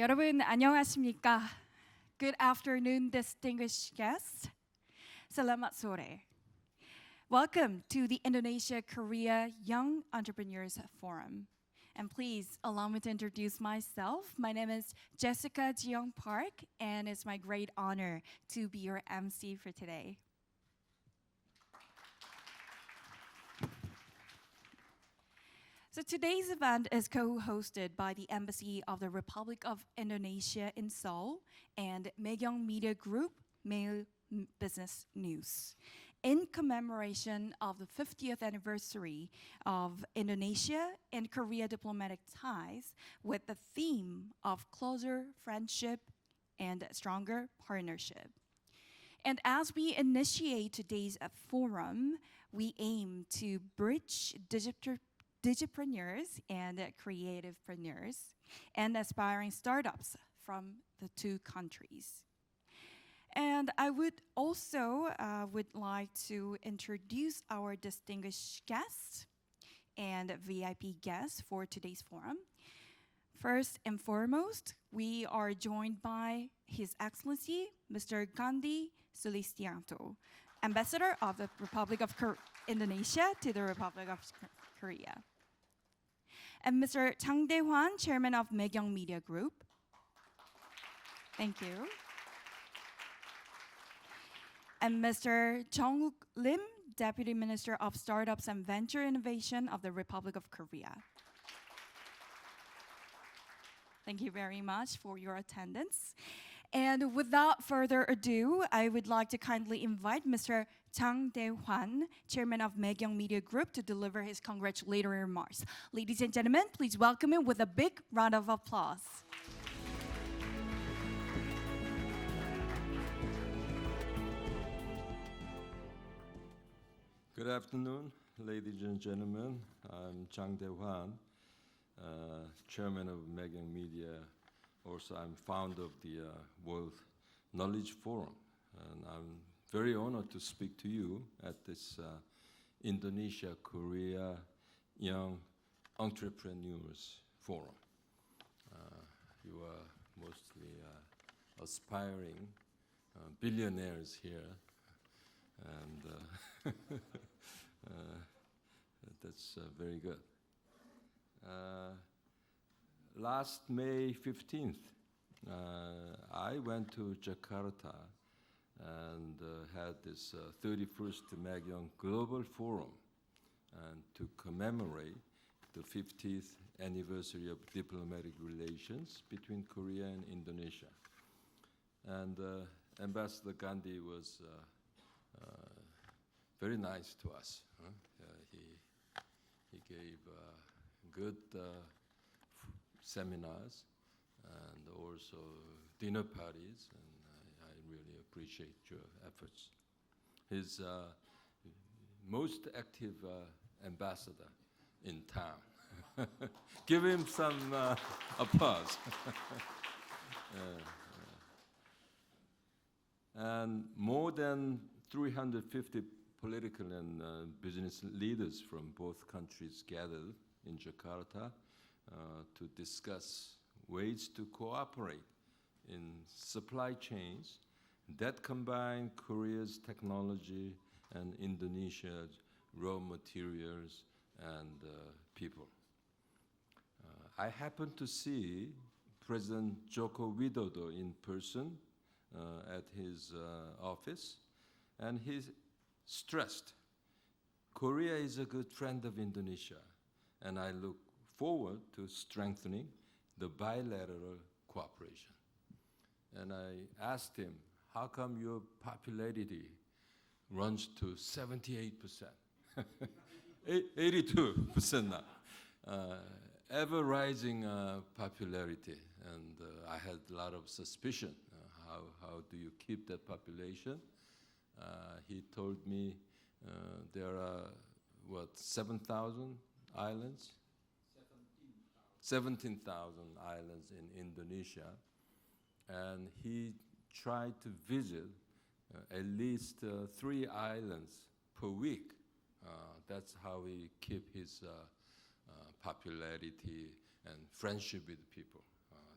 여러분 안녕하십니까? Good afternoon, distinguished guests. Selamat sore. Welcome to the Indonesia-Korea Young Entrepreneurs Forum. And please allow me to introduce myself. My name is Jessica Jeong Park, and it's my great honor to be your MC for today. So today's event is co-hosted by the Embassy of the Republic of Indonesia in Seoul and Megyeong Media Group, Mail Business News, in commemoration of the 50th anniversary of Indonesia and Korea diplomatic ties with the theme of closer friendship and stronger partnership. And as we initiate today's forum, we aim to bridge digipreneurs and creativepreneurs and aspiring startups from the two countries. And I would also would like to introduce our distinguished guests and VIP guests for today's forum. First and foremost, we are joined by His Excellency, Mr. Gandhi Sulistianto, Ambassador of the Republic of Indonesia to the Republic of Korea. And Mr. Chang Dae-hwan, Chairman of Megyeong Media Group. Thank you. And Mr. Jung-wook Lim, Deputy Minister of Startups and Venture Innovation of the Republic of Korea. Thank you very much for your attendance. And without further ado, I would like to kindly invite Mr. Chang Dae-hwan, Chairman of Megyeong Media Group, to deliver his congratulatory remarks. Ladies and gentlemen, please welcome him with a big round of applause. Good afternoon, ladies and gentlemen. I'm Chang Dae-hwan, Chairman of Megyeong Media. Also, I'm founder of the World Knowledge Forum, and I'm very honored to speak to you at this Indonesia-Korea Young Entrepreneurs Forum. You are mostly aspiring billionaires here, and that's very good. Last May 15th, I went to Jakarta and had this 31st Megyeong Global Forum and to commemorate the 50th anniversary of diplomatic relations between Korea and Indonesia. And Ambassador Gandhi was very nice to us. He gave good seminars and also dinner parties, and I really appreciate your efforts. He's most active ambassador in town. Give him some applause. And more than 350 political and business leaders from both countries gathered in Jakarta to discuss ways to cooperate in supply chains that combine Korea's technology and Indonesia's raw materials and people. I happened to see President Joko Widodo in person at his office, and he stressed, Korea is a good friend of Indonesia, and I look forward to strengthening the bilateral cooperation. And I asked him, how come your popularity runs to 78%? 82% now. Ever rising popularity, and I had a lot of suspicion. How do you keep that population? He told me there are, 7,000 islands? 17,000 islands in Indonesia, and he tried to visit at least 3 islands per week. That's how he keep his popularity and friendship with people.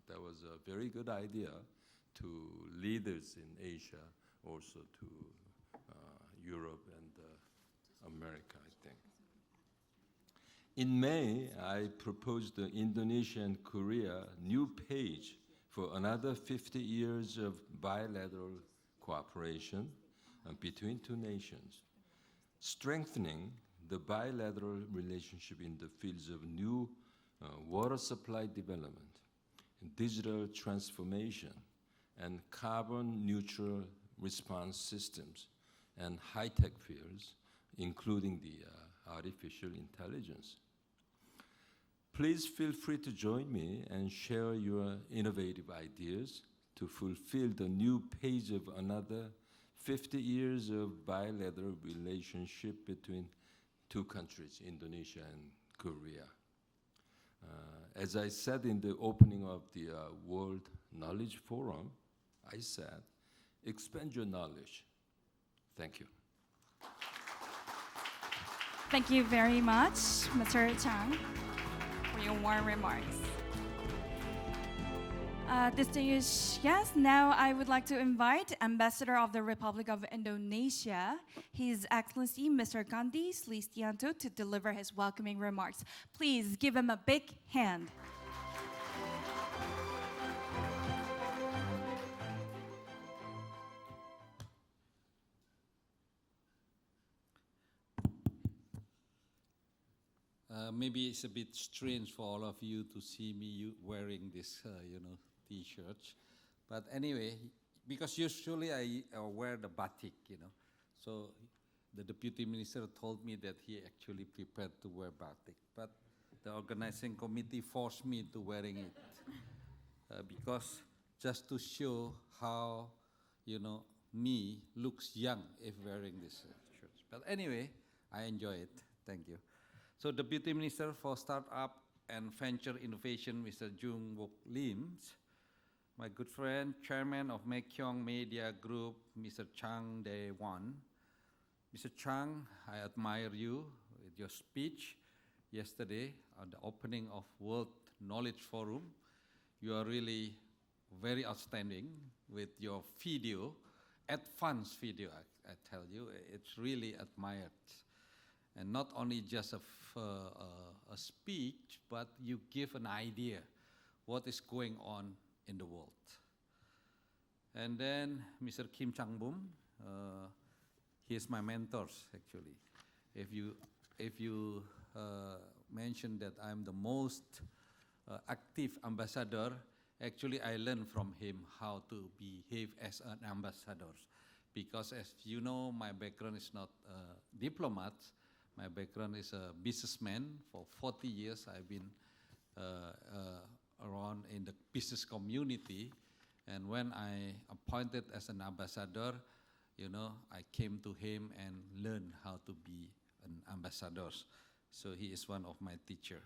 that was a very good idea to leaders in Asia, also to Europe and America, I think. In May, I proposed the Indonesia and Korea new page for another 50 years of bilateral cooperation between two nations, strengthening the bilateral relationship in the fields of new water supply development, digital transformation, and carbon neutral response systems, and high-tech fields, including the artificial intelligence. Please feel free to join me and share your innovative ideas to fulfill the new page of another 50 years of bilateral relationship between two countries, Indonesia and Korea. As I said in the opening of the World Knowledge Forum, I said, expand your knowledge. Thank you. Thank you very much, Mr. Chang, for your warm remarks. Distinguished guests, now I would like to invite Ambassador of the Republic of Indonesia, His Excellency Mr. Gandhi Slistianto, to deliver his welcoming remarks. Please give him a big hand. Maybe it's a bit strange for all of you to see me wearing this, T-shirts. But anyway, because usually I wear the batik, So the Deputy Minister told me that he actually prepared to wear batik. But the organizing committee forced me to wearing it. Because just to show how, me looks young if wearing this shirt. But anyway, I enjoy it. Thank you. So Deputy Minister for Startup and Venture Innovation, Mr. Jung Wook Lim, my good friend, Chairman of Mekyong Media Group, Mr. Chang Dae-won. Mr. Chang, I admire you with your speech yesterday at the opening of World Knowledge Forum. You are really very outstanding with your video, advanced video, I tell you. It's really admired. And not only just a speech, but you give an idea what is going on in the world. And then Mr. Kim Chang-bum, he is my mentor, actually. If you mention that I'm the most active ambassador, actually I learned from him how to behave as an ambassador. Because as you know, my background is not a diplomat. My background is a businessman. For 40 years, I've been around in the business community. And when I appointed as an ambassador, I came to him and learned how to be an ambassador. So he is one of my teachers.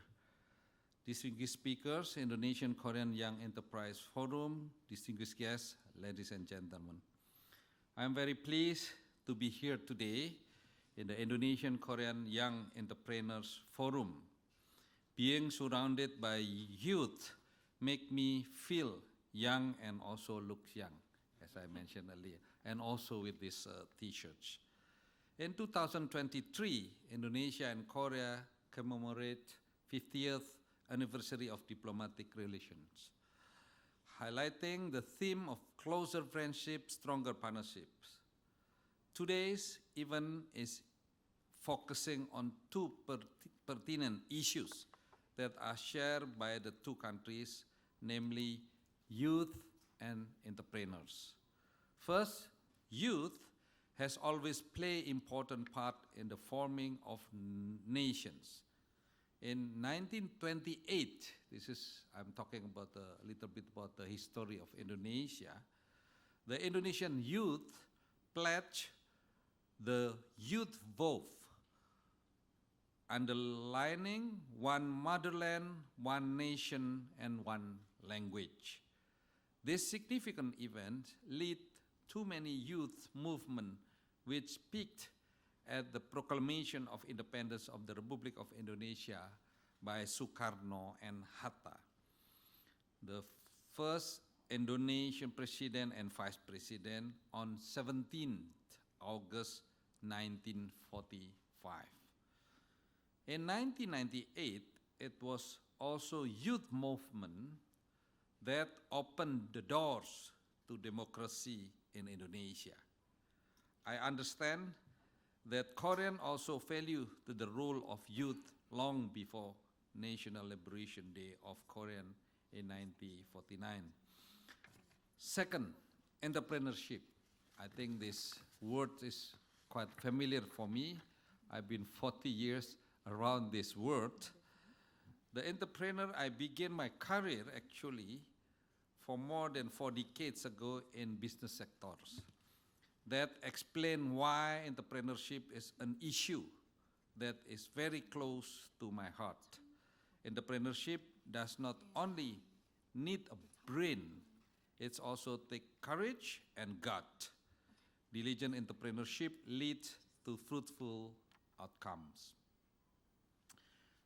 Distinguished speakers, Indonesian-Korean Young Enterprise Forum, distinguished guests, ladies and gentlemen. I'm very pleased to be here today in the Indonesian-Korean Young Entrepreneurs Forum. Being surrounded by youth make me feel young and also look young, as I mentioned earlier, and also with these T-shirts. In 2023, Indonesia and Korea commemorate 50th anniversary of diplomatic relations, highlighting the theme of closer friendship, stronger partnerships. Today's event is focusing on two pertinent issues that are shared by the two countries, namely youth and entrepreneurs. First, youth has always played an important part in the forming of nations. In 1928, I'm talking about a little bit about the history of Indonesia, the Indonesian youth pledged the youth vote, underlining one motherland, one nation, and one language. This significant event led to many youth movements which peaked at the proclamation of independence of the Republic of Indonesia by Sukarno and Hatta. The first Indonesian president and vice president on 17th August 1945. In 1998, it was also youth movement that opened the doors to democracy in Indonesia. I understand that Koreans also value the role of youth long before National Liberation Day of Korea in 1949. Second, entrepreneurship. I think this word is quite familiar for me. I've been 40 years around this word. The entrepreneur, I began my career actually for more than 4 decades ago in business sectors. That explain why entrepreneurship is an issue that is very close to my heart. Entrepreneurship does not only need a brain, it's also take courage and gut. Diligent entrepreneurship leads to fruitful outcomes.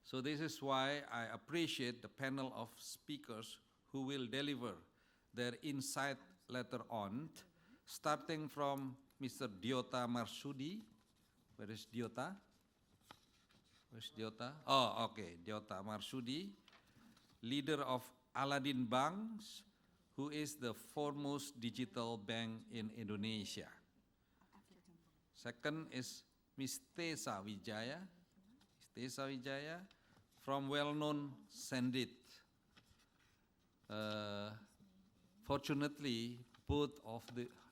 So this is why I appreciate the panel of speakers who will deliver their insight later on, starting from Mr. Dyota Marsudi. Where is Dyota? Where's Dyota? Oh, okay, Dyota Marsudi, leader of Aladdin Banks, who is the foremost digital bank in Indonesia. Second is Ms. Tessa Wijaya. Tessa Wijaya from well-known Sendit. Fortunately, both of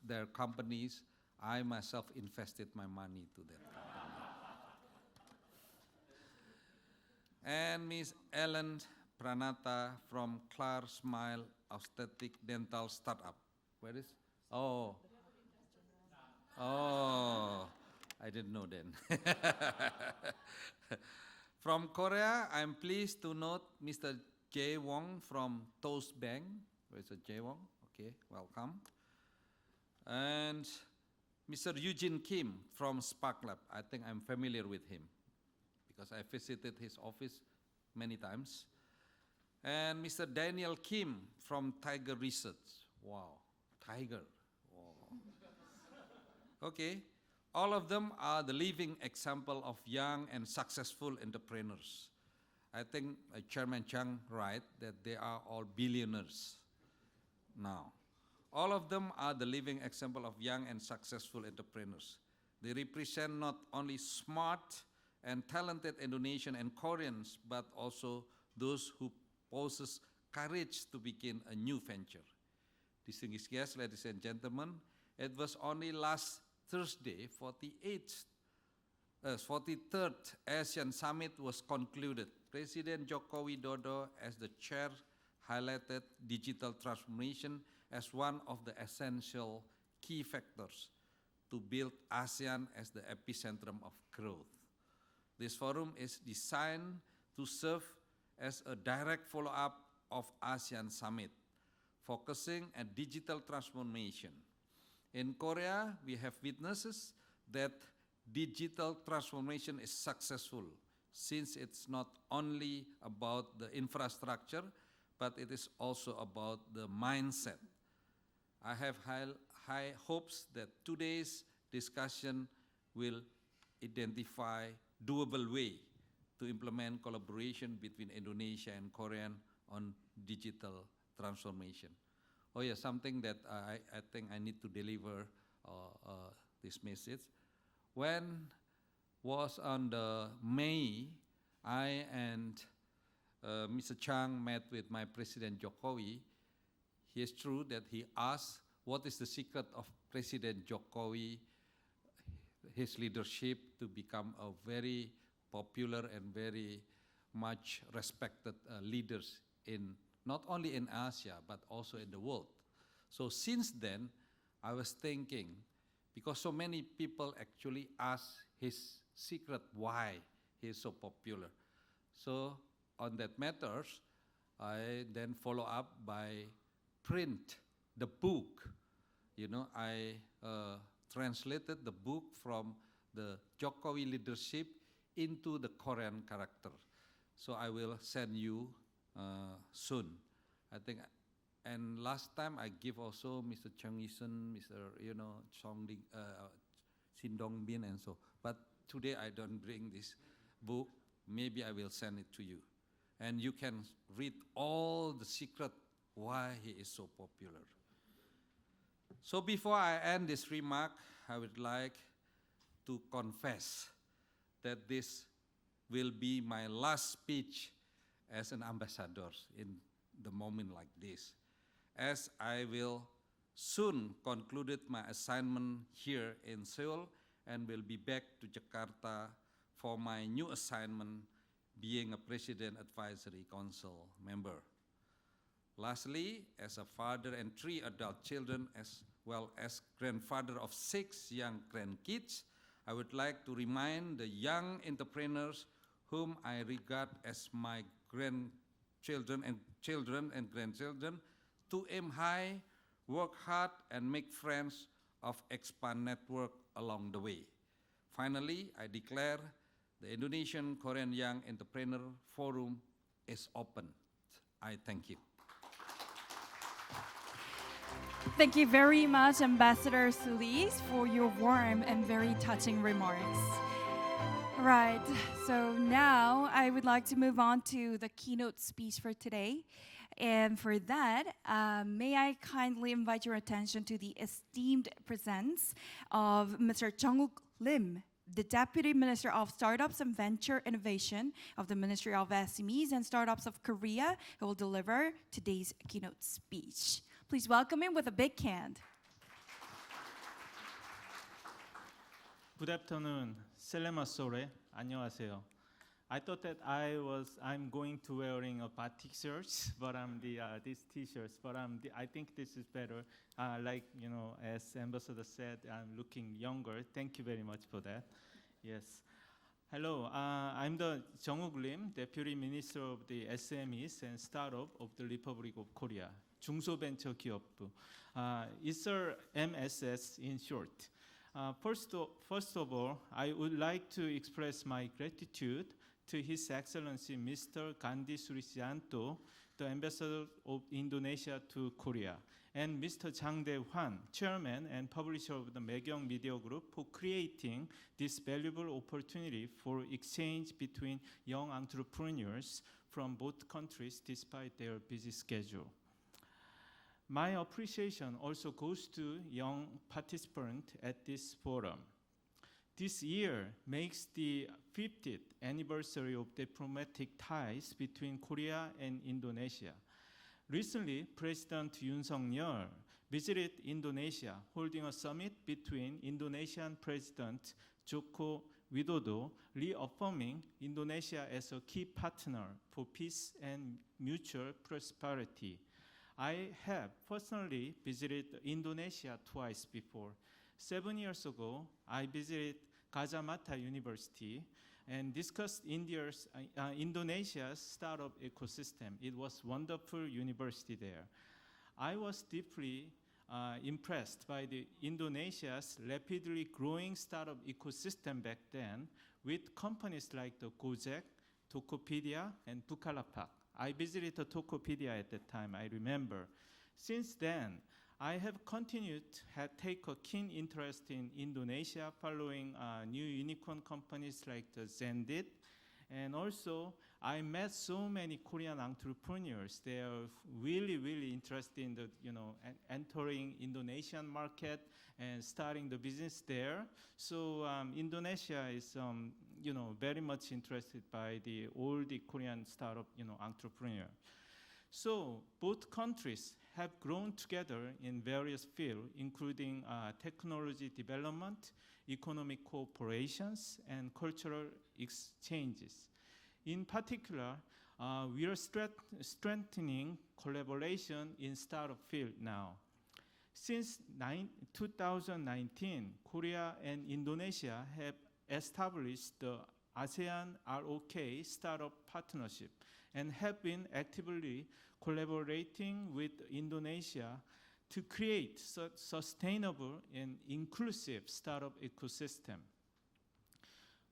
their companies, I myself invested my money to that company. And Ms. Ellen Pranata from Clar Smile Aesthetic Dental Startup. Where is? Oh, I didn't know then. From Korea, I'm pleased to note Mr. Jae Wong from Toast Bank. Where's Jae Wong? Okay, welcome. And Mr. Eugene Kim from Spark Lab. I think I'm familiar with him because I visited his office many times. And Mr. Daniel Kim from Tiger Research. Wow, Tiger. Wow. Okay, all of them are the living example of young and successful entrepreneurs. I think Chairman Chang right that they are all billionaires now. All of them are the living example of young and successful entrepreneurs. They represent not only smart and talented Indonesian and Koreans, but also those who possess courage to begin a new venture. Distinguished guests, ladies and gentlemen, it was only last Thursday, 43rd ASEAN Summit was concluded. President Joko Widodo, as the chair, highlighted digital transformation as one of the essential key factors to build ASEAN as the epicentrum of growth. This forum is designed to serve as a direct follow-up of ASEAN Summit, focusing on digital transformation. In Korea, we have witnesses that digital transformation is successful, since it's not only about the infrastructure, but it is also about the mindset. I have high hopes that today's discussion will identify doable way to implement collaboration between Indonesia and Korea on digital transformation. Oh yeah, something that I think I need to deliver this message. When was on the May, I and Mr. Chang met with my President Jokowi. It's true that he asked what is the secret of President Jokowi, his leadership to become a very popular and very much respected leaders in not only in Asia but also in the world. So since then, I was thinking, because so many people actually ask his secret why he is so popular. So on that matters, I then follow up by print the book. You know, I translated the book from the Jokowi leadership into the Korean character. So I will send you soon. I think And last time I give also Mr. Chung Yison, Mr. Shin Dong Bin and so. But today I don't bring this book. Maybe I will send it to you. And you can read all the secret why he is so popular. So before I end this remark, I would like to confess that this will be my last speech as an ambassador in the moment like this, as I will soon conclude my assignment here in Seoul and will be back to Jakarta for my new assignment, being a President Advisory Council member. Lastly, as a father and 3 adult children, as well as grandfather of 6 young grandkids, I would like to remind the young entrepreneurs whom I regard as my grandchildren and grandchildren to aim high, work hard, and make friends of expand network along the way. Finally, I declare the Indonesian-Korean Young Entrepreneur Forum is open. I thank you. Thank you very much, Ambassador Solis, for your warm and very touching remarks. Right, so now I would like to move on to the keynote speech for today. And for that, may I kindly invite your attention to the esteemed presence of Mr. Jung-wook Lim, the Deputy Minister of Startups and Venture Innovation of the Ministry of SMEs and Startups of Korea, who will deliver today's keynote speech. Please welcome him with a big hand. Good afternoon, Selema Sore. 안녕하세요. I thought that I'm going to wearing a batik shirts, but these t-shirts. But I think this is better. Like as Ambassador said, I'm looking younger. Thank you very much for that. Yes. Hello, I'm the Jung-wook Lim, Deputy Minister of the SMEs and Startup of the Republic of Korea. 중소벤처기업부. It's a MSS in short. First of all, I would like to express my gratitude to His Excellency Mr. Gandhi Surisyanto, the Ambassador of Indonesia to Korea, and Mr. Jang Dae-hwan, Chairman and Publisher of the Megyeong Media Group, for creating this valuable opportunity for exchange between young entrepreneurs from both countries despite their busy schedule. My appreciation also goes to young participants at this forum. This year makes the 50th anniversary of diplomatic ties between Korea and Indonesia. Recently, President Yoon Suk-yeol visited Indonesia, holding a summit between Indonesian President Joko Widodo, reaffirming Indonesia as a key partner for peace and mutual prosperity. I have personally visited Indonesia twice before. 7 years ago, I visited Gajah Mada University and discussed Indonesia's startup ecosystem. It was a wonderful university there. I was deeply impressed by Indonesia's rapidly growing startup ecosystem back then, with companies like the Gojek, Tokopedia, and Bukalapak. I visited the Tokopedia at that time, I remember. Since then, I have continued to take a keen interest in Indonesia, following new unicorn companies like the Zendit. And also, I met so many Korean entrepreneurs. They are really interested in entering Indonesian market and starting the business there. So Indonesia is very much interested by all the Korean startup entrepreneur. So both countries have grown together in various fields, including technology development, economic cooperations, and cultural exchanges. In particular, we are strengthening collaboration in startup field now. Since 2019, Korea and Indonesia have established the ASEAN-ROK Startup Partnership and have been actively collaborating with Indonesia to create sustainable and inclusive startup ecosystem.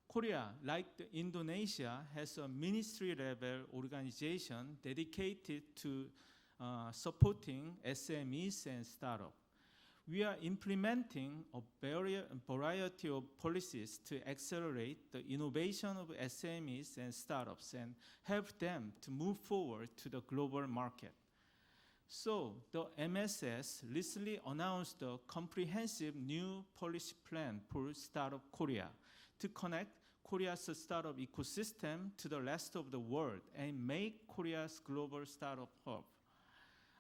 Korea, like Indonesia, has a ministry-level organization dedicated to supporting SMEs and startups. We are implementing a variety of policies to accelerate the innovation of SMEs and startups and help them to move forward to the global market. So the MSS recently announced a comprehensive new policy plan for Startup Korea to connect Korea's startup ecosystem to the rest of the world and make Korea's global startup hub.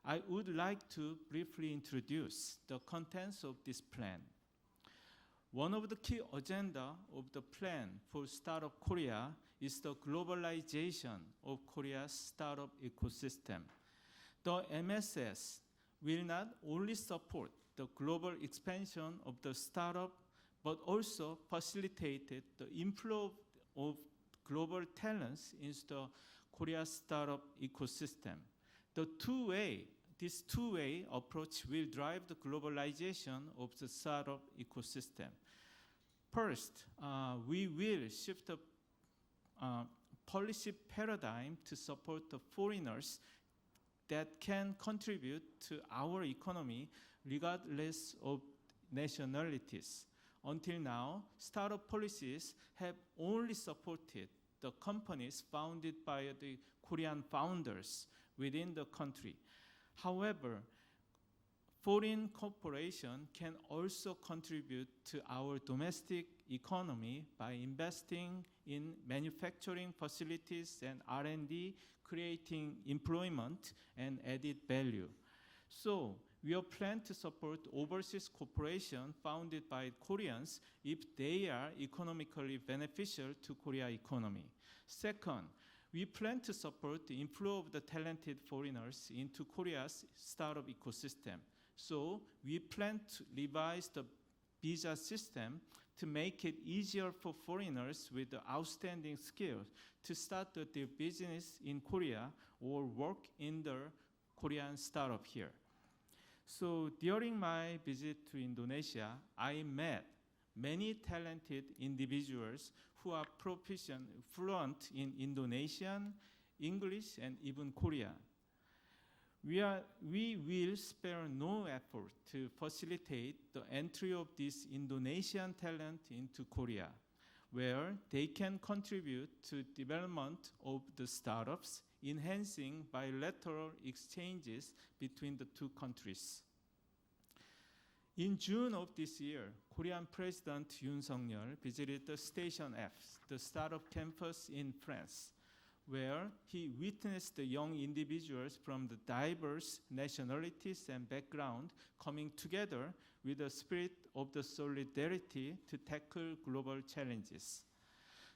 I would like to briefly introduce the contents of this plan. One of the key agenda of the plan for Startup Korea is the globalization of Korea's startup ecosystem. The MSS will not only support the global expansion of the startup, but also facilitated the inflow of global talents into the Korea's startup ecosystem. This two-way approach will drive the globalization of the startup ecosystem. First, we will shift the policy paradigm to support the foreigners that can contribute to our economy regardless of nationalities. Until now, startup policies have only supported the companies founded by the Korean founders within the country. However, foreign corporations can also contribute to our domestic economy by investing in manufacturing facilities and R&D, creating employment and added value. So we are planning to support overseas corporations founded by Koreans if they are economically beneficial to Korea's economy. Second, we plan to support the inflow of the talented foreigners into Korea's startup ecosystem. So we plan to revise the visa system to make it easier for foreigners with the outstanding skills to start their business in Korea or work in the Korean startup here. So during my visit to Indonesia, I met many talented individuals who are fluent in Indonesian, English, and even Korean. We will spare no effort to facilitate the entry of this Indonesian talent into Korea, where they can contribute to development of the startups, enhancing bilateral exchanges between the two countries. In June of this year, Korean President Yoon Suk-yeol visited the Station F, the startup campus in France, where he witnessed the young individuals from the diverse nationalities and backgrounds coming together with a spirit of the solidarity to tackle global challenges.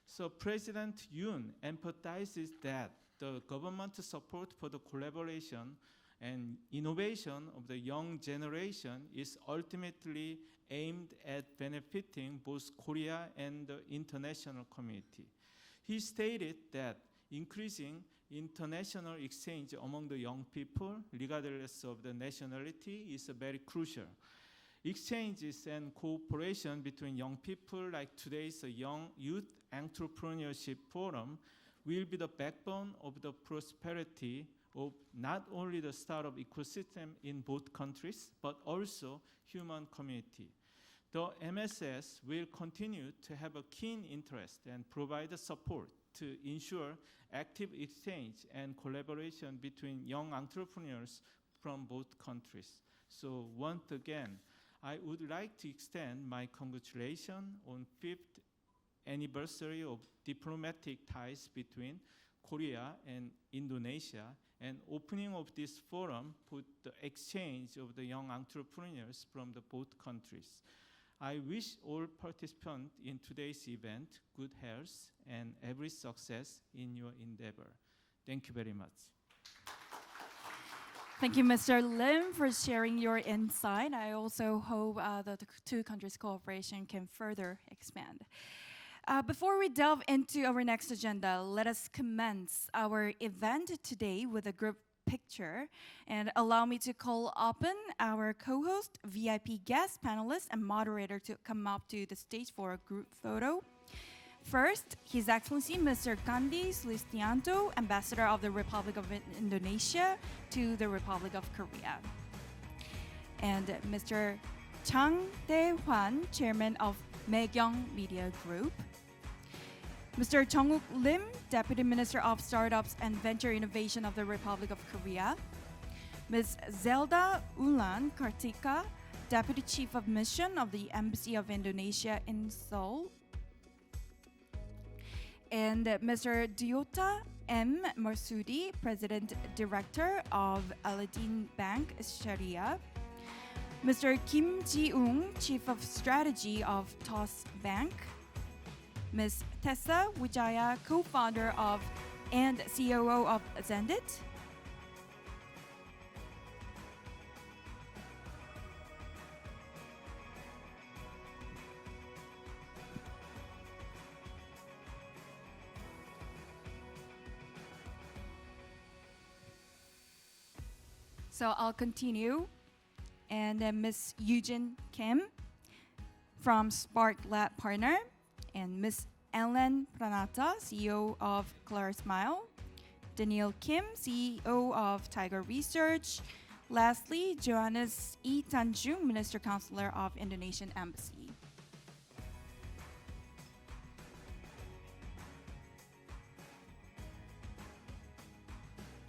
So President Yoon emphasizes that the government support for the collaboration and innovation of the young generation is ultimately aimed at benefiting both Korea and the international community. He stated that increasing international exchange among the young people, regardless of the nationality, is very crucial. Exchanges and cooperation between young people, like today's Young Youth Entrepreneurship Forum, will be the backbone of the prosperity of not only the startup ecosystem in both countries, but also human community. The MSS will continue to have a keen interest and provide support to ensure active exchange and collaboration between young entrepreneurs from both countries. So once again, I would like to extend my congratulations on 5th anniversary of diplomatic ties between Korea and Indonesia, and opening of this forum put the exchange of the young entrepreneurs from the both countries. I wish all participants in today's event good health and every success in your endeavor. Thank you very much. Thank you, Mr. Lim, for sharing your insight. I also hope that the two countries' cooperation can further expand. Before we delve into our next agenda, let us commence our event today with a group picture. And allow me to call upon our co-host, VIP guest, panelist, and moderator to come up to the stage for a group photo. First, His Excellency Mr. Gandhi Sulistianto, Ambassador of the Republic of Indonesia to the Republic of Korea. And Mr. Chang Tae-hwan, Chairman of Megyeong Media Group. Mr. Jung-wook Lim, Deputy Minister of Startups and Venture Innovation of the Republic of Korea. Ms. Zelda Ulan Kartika, Deputy Chief of Mission of the Embassy of Indonesia in Seoul. And Mr. Diota M. Marsudi, President Director of Aladdin Bank Sharia. Mr. Kim Ji-ung, Chief of Strategy of TOS Bank. Ms. Tessa Wijaya, Co-founder of and COO of Zendit. So I'll continue. And then Ms. Eugene Kim from Spark Lab Partner, and Ms. Ellen Pranata, CEO of Clara Smile, Daniel Kim, CEO of Tiger Research. Lastly, Johannes E. Tanjung, Minister Counselor of Indonesian Embassy.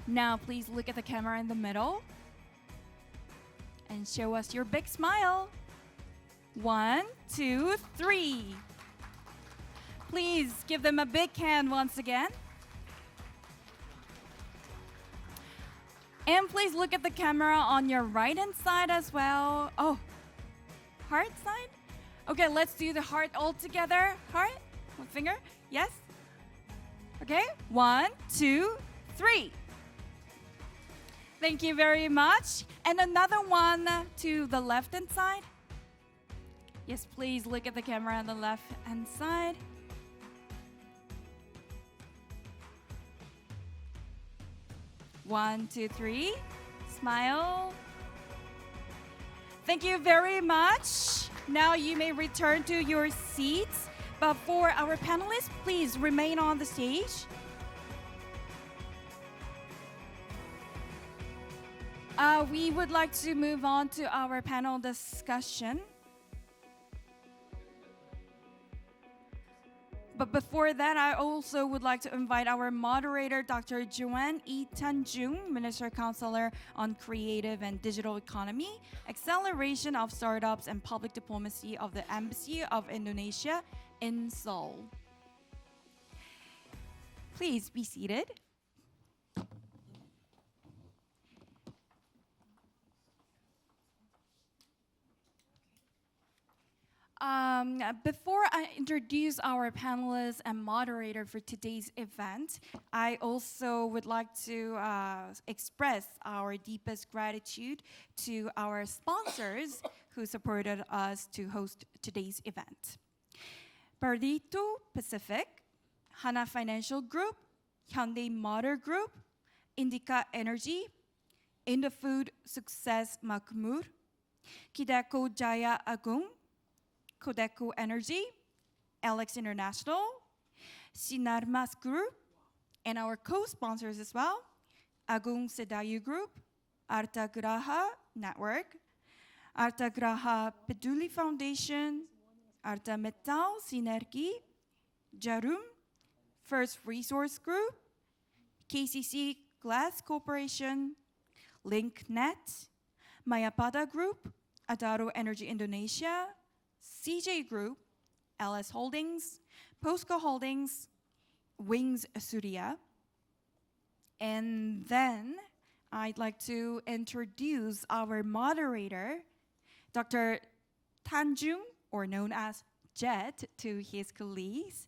Now please look at the camera in the middle and show us your big smile. 1, 2, 3. Please give them a big hand once again. And please look at the camera on your right hand side as well. Oh, heart side? Okay, let's do the heart all together. Heart, one finger, yes? Okay, 1, 2, 3. Thank you very much. And another one to the left-hand side. Yes, please look at the camera on the left-hand side. One, two, three. Smile. Thank you very much. Now you may return to your seats. But for our panelists, please remain on the stage. We would like to move on to our panel discussion. But before that, I also would like to invite our moderator, Dr. Joanne E. Tanjung, Minister Counselor on Creative and Digital Economy, Acceleration of Startups and Public Diplomacy of the Embassy of Indonesia in Seoul. Please be seated. Before I introduce our panelists and moderator for today's event, I also would like to express our deepest gratitude to our sponsors who supported us to host today's event. Perdito Pacific, Hana Financial Group, Hyundai Motor Group, Indica Energy, Indofood Success Makmur, Kideko Jaya Agung, Codeco Energy, Alex International, Sinarmas Group, and our co-sponsors as well, Agung Sedayu Group, Arta Graha Network, Arta Graha Peduli Foundation, Arta Metal Sinergi, Jarum, First Resource Group, KCC Glass Corporation, LinkNet, Mayapada Group, Adaro Energy Indonesia, CJ Group, LS Holdings, Posco Holdings, Wings Surya. And then I'd like to introduce our moderator, Dr. Tanjung, or known as Jet to his colleagues,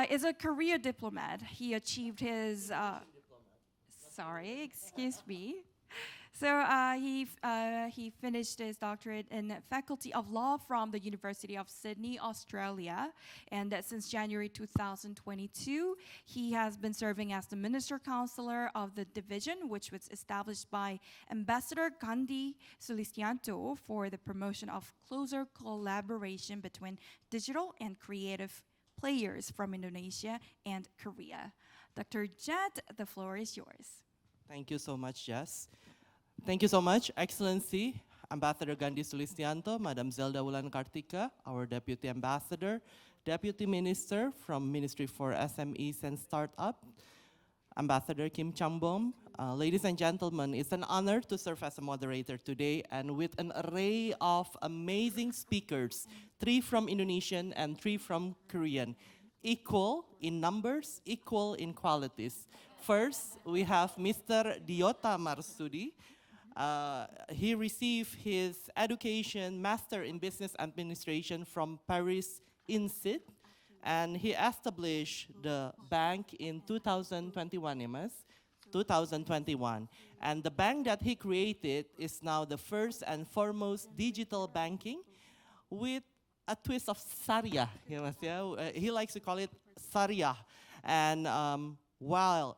is a career diplomat. He achieved his, sorry, excuse me. So he finished his doctorate in Faculty of Law from the University of Sydney, Australia. And since January 2022, he has been serving as the Minister Counselor of the division, which was established by Ambassador Gandhi Sulistianto for the promotion of closer collaboration between digital and creative players from Indonesia and Korea. Dr. Jet, the floor is yours. Thank you so much, Jess. Thank you so much, Excellency, Ambassador Gandhi Sulistianto, Madam Zelda Wulan Kartika, our Deputy Ambassador, Deputy Minister from Ministry for SMEs and Startup, Ambassador Kim Changbom. Ladies and gentlemen, it's an honor to serve as a moderator today, and with an array of amazing speakers, 3 from Indonesian and 3 from Korean, equal in numbers, equal in qualities. First, we have Mr. Diota Marsudi. He received his education, Master in Business Administration from Paris INSEAD, and he established the bank in 2021, Emas, 2021. And the bank that he created is now the first and foremost digital banking with a twist of Sharia. He likes to call it Sharia. And while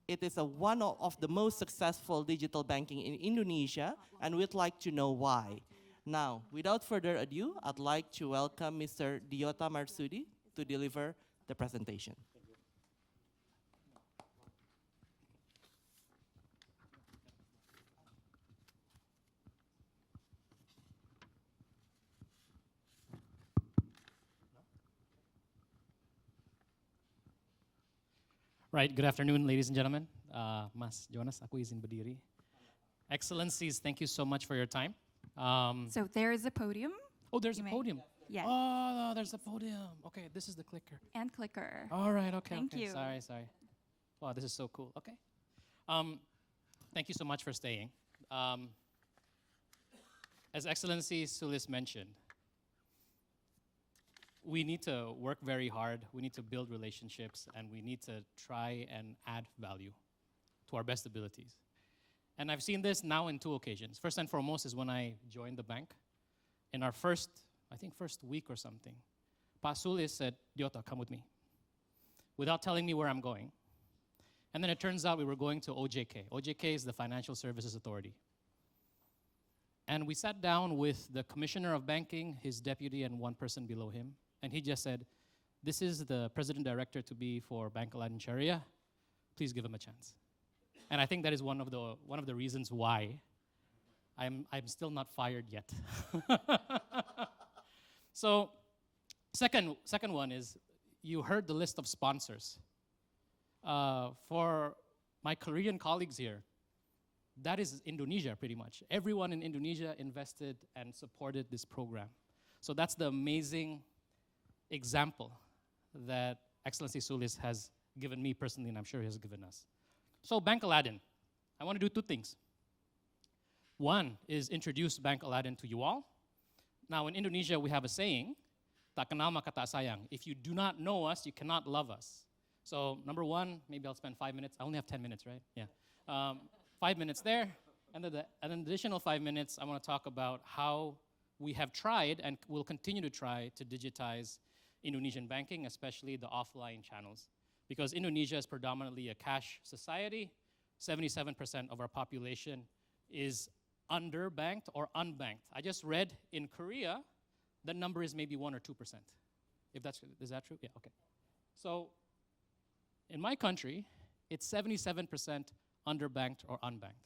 it is one of the most successful digital banking in Indonesia, and we'd like to know why. Now, without further ado, I'd like to welcome Mr. Diota Marsudi to deliver the presentation. Right, good afternoon, ladies and gentlemen. Mas Jonas, aku izin berdiri. Excellencies, thank you so much for your time. So there is a podium. Oh, there's You a may- podium. Yes. Oh, there's a podium. Okay, this is the clicker. And clicker. All right, okay. Thank okay. you. Sorry. Wow, this is so cool. Okay. Thank you so much for staying. As Excellency Sulis mentioned, we need to work very hard, we need to build relationships, and we need to try and add value to our best abilities. And I've seen this now in 2 occasions. First and foremost is when I joined the bank. In our first week or something, Pa Sulis said, Diota, come with me, without telling me where I'm going. And then it turns out we were going to OJK. OJK is the Financial Services Authority. And we sat down with the Commissioner of Banking, his deputy, and 1 person below him. And he just said, this is the President Director to be for Bank Aladdin Sharia. Please give him a chance. And I think that is one of the reasons why I'm still not fired yet. So, second one is, you heard the list of sponsors. For my Korean colleagues here, that is Indonesia pretty much. Everyone in Indonesia invested and supported this program. So that's the amazing example that Excellency Sulis has given me personally, and I'm sure he has given us. So Bank Aladdin, I want to do 2 things. One is introduce Bank Aladdin to you all. Now in Indonesia, we have a saying, tak kenal maka tak sayang. If you do not know us, you cannot love us. So number 1, maybe I'll spend 5 minutes. I only have 10 minutes, right? Yeah. 5 minutes there, and then an additional 5 minutes, I want to talk about how we have tried and will continue to try to digitize Indonesian banking, especially the offline channels. Because Indonesia is predominantly a cash society, 77% of our population is underbanked or unbanked. I just read in Korea, the number is maybe 1 or 2%. Is that true? Yeah, okay. So in my country, it's 77% underbanked or unbanked.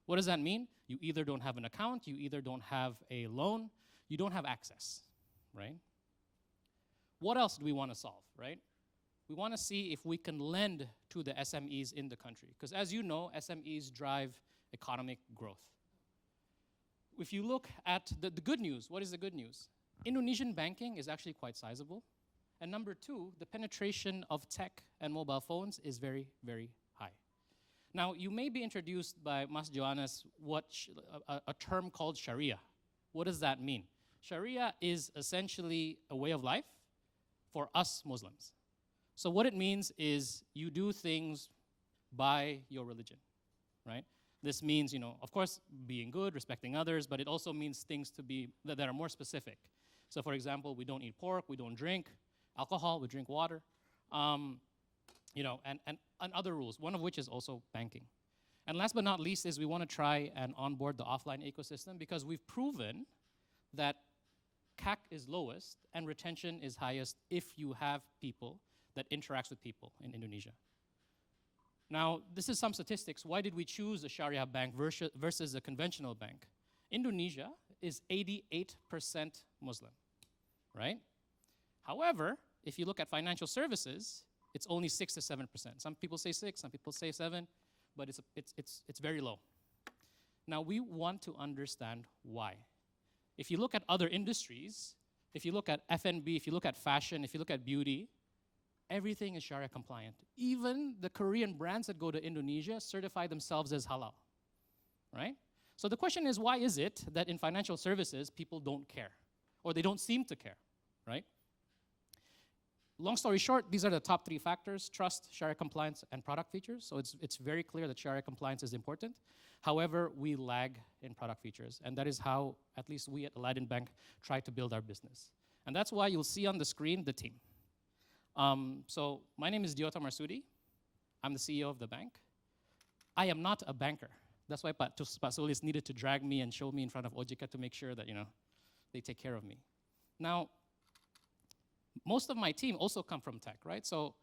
What does that mean? You either don't have an account, you either don't have a loan, you don't have access, right? What else do we want to solve, right? We want to see if we can lend to the SMEs in the country. Because as you know, SMEs drive economic growth. If you look at the good news, what is the good news? Indonesian banking is actually quite sizable. And number 2, the penetration of tech and mobile phones is very, very high. Now, you may be introduced by Mas Johannes a term called Sharia. What does that mean? Sharia is essentially a way of life for us Muslims. So what it means is you do things by your religion, right? This means, of course, being good, respecting others, but it also means things that are more specific. So for example, we don't eat pork, we don't drink alcohol, we drink water, and other rules, one of which is also banking. And last but not least is we want to try and onboard the offline ecosystem because we've proven that CAC is lowest and retention is highest if you have people that interacts with people in Indonesia. Now, this is some statistics. Why did we choose a Sharia bank versus a conventional bank? Indonesia is 88% Muslim, right? However, if you look at financial services, it's only 6 to 7%. Some people say 6, some people say 7, but it's very low. Now, we want to understand why. If you look at other industries, if you look at F&B, if you look at fashion, if you look at beauty, everything is Sharia compliant. Even the Korean brands that go to Indonesia certify themselves as halal, right? So the question is, why is it that in financial services, people don't care? Or they don't seem to care, right? Long story short, these are the top 3 factors: trust, Sharia compliance, and product features. So it's very clear that Sharia compliance is important. However, we lag in product features, and that is how, at least we at Aladdin Bank, try to build our business. And that's why you'll see on the screen the team. So my name is Diota Marsudi. I'm the CEO of the bank. I am not a banker. That's why Pak Sulis needed to drag me and show me in front of OJK to make sure that, they take care of me. Now, most of my team also come from tech, right? So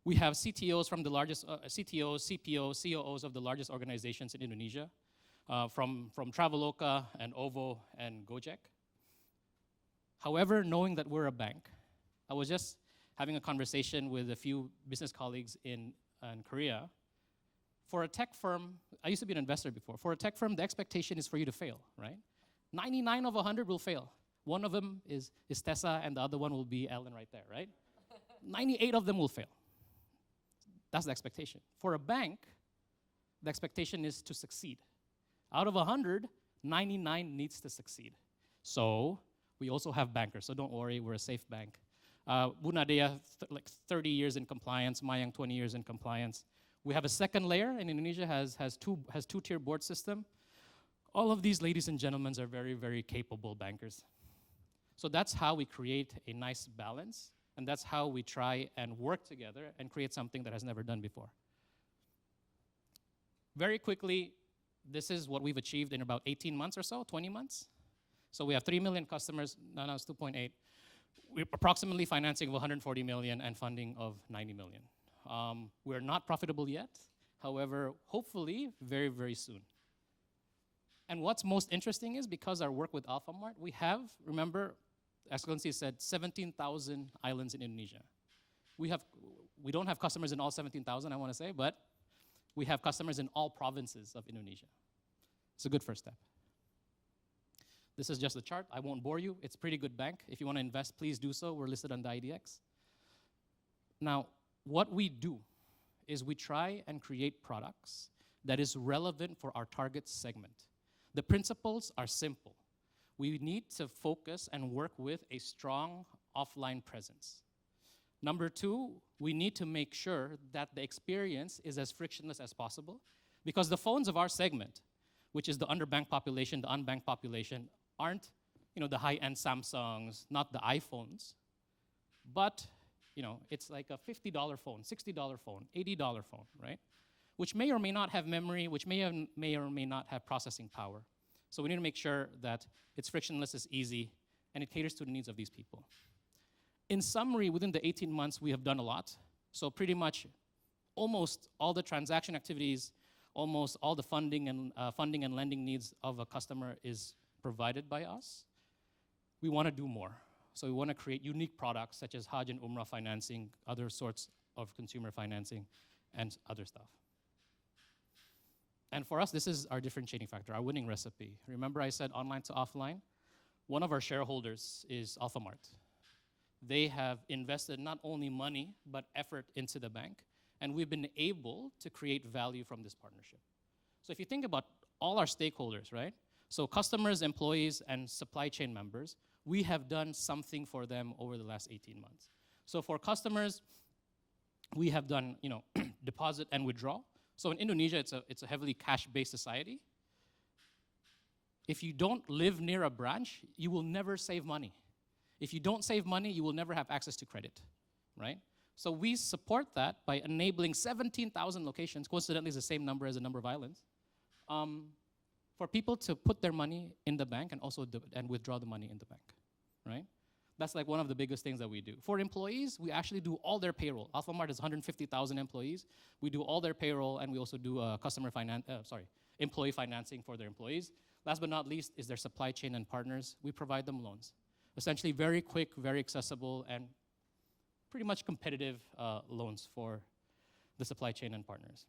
we have CTOs from the largest, CTOs, CPOs, COOs of the largest organizations in Indonesia, from Traveloka and OVO and Gojek. However, knowing that we're a bank, I was just having a conversation with a few business colleagues in Korea. For a tech firm, I used to be an investor before. For a tech firm, the expectation is for you to fail, right? 99 of 100 will fail. One of them is Tessa, and the other one will be Ellen right there, right? 98 of them will fail. That's the expectation. For a bank, the expectation is to succeed. Out of 100, 99 needs to succeed. So we also have bankers, so don't worry, we're a safe bank. Bu Nadia, like 30 years in compliance, Mayang 20 years in compliance. We have a second layer, and Indonesia has two-tier board system. All of these ladies and gentlemen are very, very capable bankers. So that's how we create a nice balance, and that's how we try and work together and create something that has never done before. Very quickly, this is what we've achieved in about 18 months or so, 20 months. So we have 3 million customers, now it's 2.8. We're approximately financing of 140 million and funding of 90 million. We're not profitable yet, however, hopefully very, very soon. And what's most interesting is because our work with Alfamart, we have, remember, Excellency said 17,000 islands in Indonesia. We don't have customers in all 17,000, I want to say, but we have customers in all provinces of Indonesia. It's a good first step. This is just the chart. I won't bore you. It's a pretty good bank. If you want to invest, please do so. We're listed on the IDX. Now, what we do is we try and create products that is relevant for our target segment. The principles are simple. We need to focus and work with a strong offline presence. Number 2, we need to make sure that the experience is as frictionless as possible, because the phones of our segment, which is the underbanked population, the unbanked population, aren't the high-end Samsungs, not the iPhones, but it's like a $50 phone, $60 phone, $80 phone, right? Which may or may not have memory, which may or may not have processing power. So we need to make sure that it's frictionless, it's easy, and it caters to the needs of these people. In summary, within the 18 months, we have done a lot. So pretty much almost all the transaction activities, almost all the funding and lending needs of a customer is provided by us. We want to do more. So we want to create unique products such as Hajj and Umrah financing, other sorts of consumer financing, and other stuff. And for us, this is our differentiating factor, our winning recipe. Remember I said online to offline? One of our shareholders is Alfamart. They have invested not only money, but effort into the bank, and we've been able to create value from this partnership. So if you think about all our stakeholders, right? So customers, employees, and supply chain members, we have done something for them over the last 18 months. So for customers, we have done, deposit and withdrawal. So in Indonesia, it's a heavily cash-based society. If you don't live near a branch, you will never save money. If you don't save money, you will never have access to credit, right? So we support that by enabling 17,000 locations, coincidentally is the same number as the number of islands, for people to put their money in the bank and also and withdraw the money in the bank, right? That's like one of the biggest things that we do. For employees, we actually do all their payroll. Alphamart has 150,000 employees. We do all their payroll, and we also do employee financing for their employees. Last but not least is their supply chain and partners. We provide them loans. Essentially very quick, very accessible, and pretty much competitive loans for the supply chain and partners.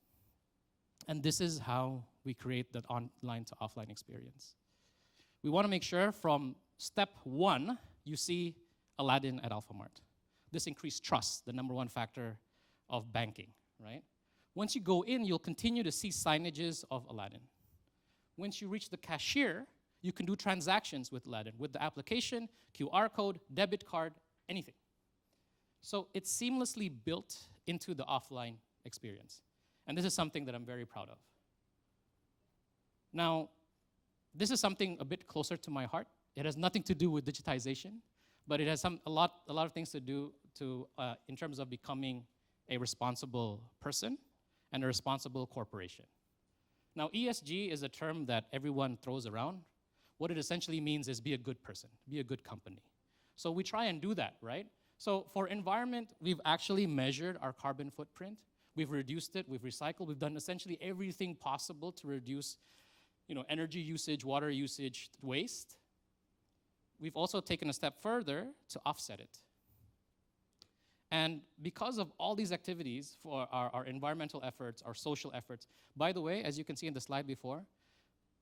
And this is how we create that online to offline experience. We want to make sure from step one, you see Aladdin at Alphamart. This increased trust, the number one factor of banking, right? Once you go in, you'll continue to see signages of Aladdin. Once you reach the cashier, you can do transactions with Aladdin, with the application, QR code, debit card, anything. So it's seamlessly built into the offline experience. And this is something that I'm very proud of. Now, this is something a bit closer to my heart. It has nothing to do with digitization, but it has a lot of things to do in terms of becoming a responsible person and a responsible corporation. Now, ESG is a term that everyone throws around. What it essentially means is be a good person, be a good company. So we try and do that, right? So for environment, we've actually measured our carbon footprint. We've reduced it, we've recycled, we've done essentially everything possible to reduce energy usage, water usage, waste. We've also taken a step further to offset it. And because of all these activities for our environmental efforts, our social efforts, by the way, as you can see in the slide before,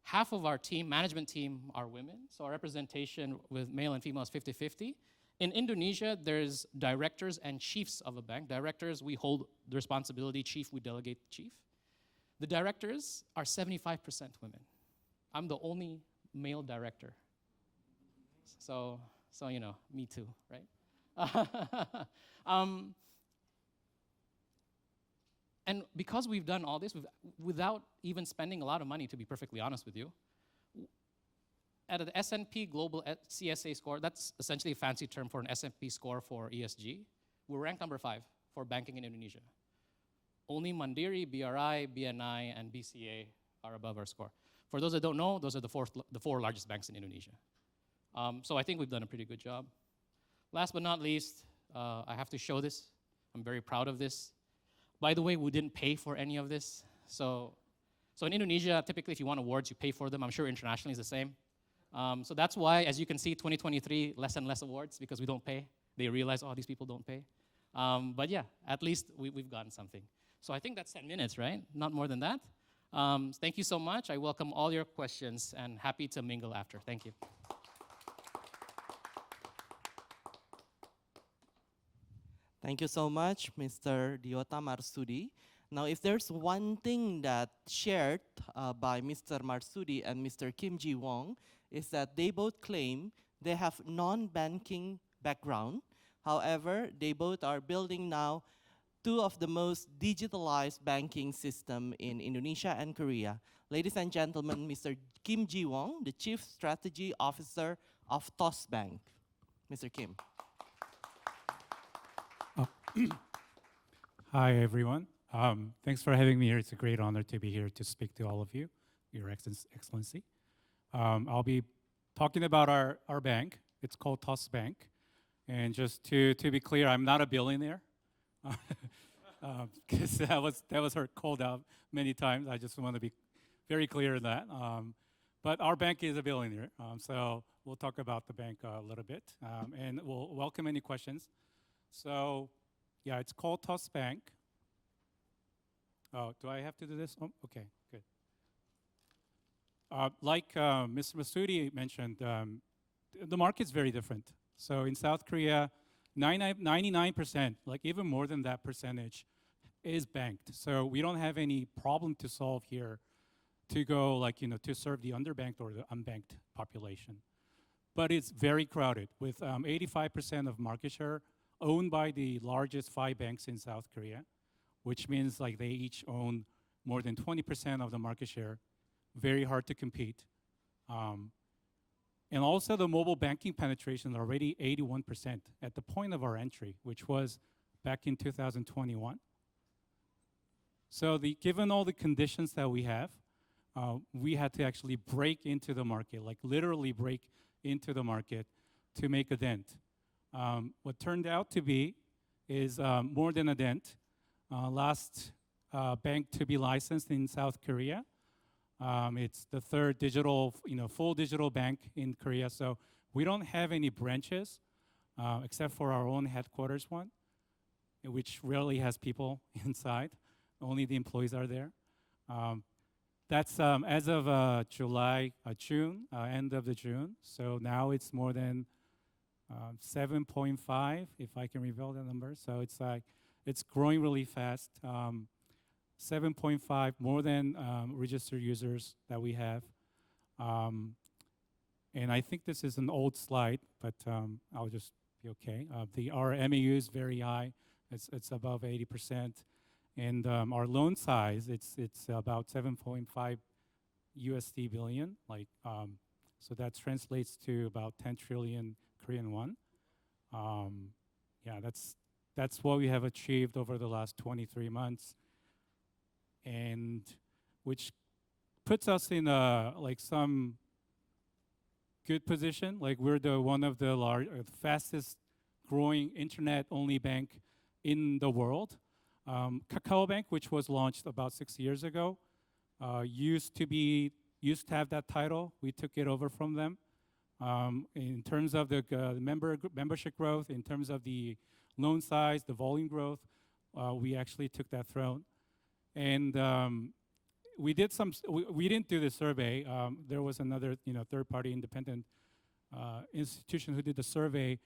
half of our team, management team, are women. So our representation with male and female is 50-50. In Indonesia, there's directors and chiefs of a bank. Directors, we hold the responsibility. Chief, we delegate the chief. The directors are 75% women. I'm the only male director. So me too, right? And because we've done all this without even spending a lot of money, to be perfectly honest with you, at an S&P Global CSA score, that's essentially a fancy term for an S&P score for ESG, we're ranked number 5 for banking in Indonesia. Only Mandiri, BRI, BNI, and BCA are above our score. For those that don't know, those are the four largest banks in Indonesia. So I think we've done a pretty good job. Last but not least, I have to show this. I'm very proud of this. By the way, we didn't pay for any of this. So in Indonesia, typically if you want awards, you pay for them. I'm sure internationally it's the same. So that's why, as you can see, 2023, less and less awards because we don't pay. They realize, these people don't pay. But yeah, at least we've gotten something. So I think that's 10 minutes, right? Not more than that. Thank you so much. I welcome all your questions and happy to mingle after. Thank you. Thank you so much, Mr. Diota Marsudi. Now, if there's one thing that shared by Mr. Marsudi and Mr. Kim Ji-won is that they both claim they have non-banking background. However, they both are building now 2 of the most digitalized banking system in Indonesia and Korea. Ladies and gentlemen, Mr. Kim Ji-won, the Chief Strategy Officer of TOS Bank. Mr. Kim. Hi, everyone. Thanks for having me here. It's a great honor to be here to speak to all of you, Your Excellency. I'll be talking about our bank. It's called TOS Bank. And just to be clear, I'm not a billionaire. Because that was called out many times. I just want to be very clear in that. But our bank is a billionaire. So we'll talk about the bank a little bit. And we'll welcome any questions. So yeah, it's called TOS Bank. Oh, do I have to do this? Oh, okay, good. Like Mr. Masudi mentioned, the market's very different. So in South Korea, 99%, like even more than that percentage, is banked. So we don't have any problem to solve here to go to serve the underbanked or the unbanked population. But it's very crowded with 85% of market share owned by the largest 5 banks in South Korea, which means they each own more than 20% of the market share. Very hard to compete. And also the mobile banking penetration is already 81% at the point of our entry, which was back in 2021. So given all the conditions that we have, we had to actually break into the market, literally break into the market to make a dent. What turned out to be is more than a dent. Last bank to be licensed in South Korea. It's the third digital, full digital bank in Korea. So we don't have any branches except for our own headquarters one, which rarely has people inside. Only the employees are there. That's as of June, end of the June. So now it's more than 7.5, if I can reveal the number. So it's growing really fast. 7.5 more than registered users that we have. And I think this is an old slide, but I'll just be okay. Our MAU is very high. It's above 80%. And our loan size, it's about 7.5 USD billion. So that translates to about 10 trillion Korean won. Yeah, that's what we have achieved over the last 23 months, and which puts us in some good position. Like we're one of the fastest growing internet-only bank in the world. Kakao Bank, which was launched about 6 years ago, used to have that title. We took it over from them. In terms of the membership growth, in terms of the loan size, the volume growth, we actually took that throne. And we didn't do the survey. There was another third-party independent institution who did the survey,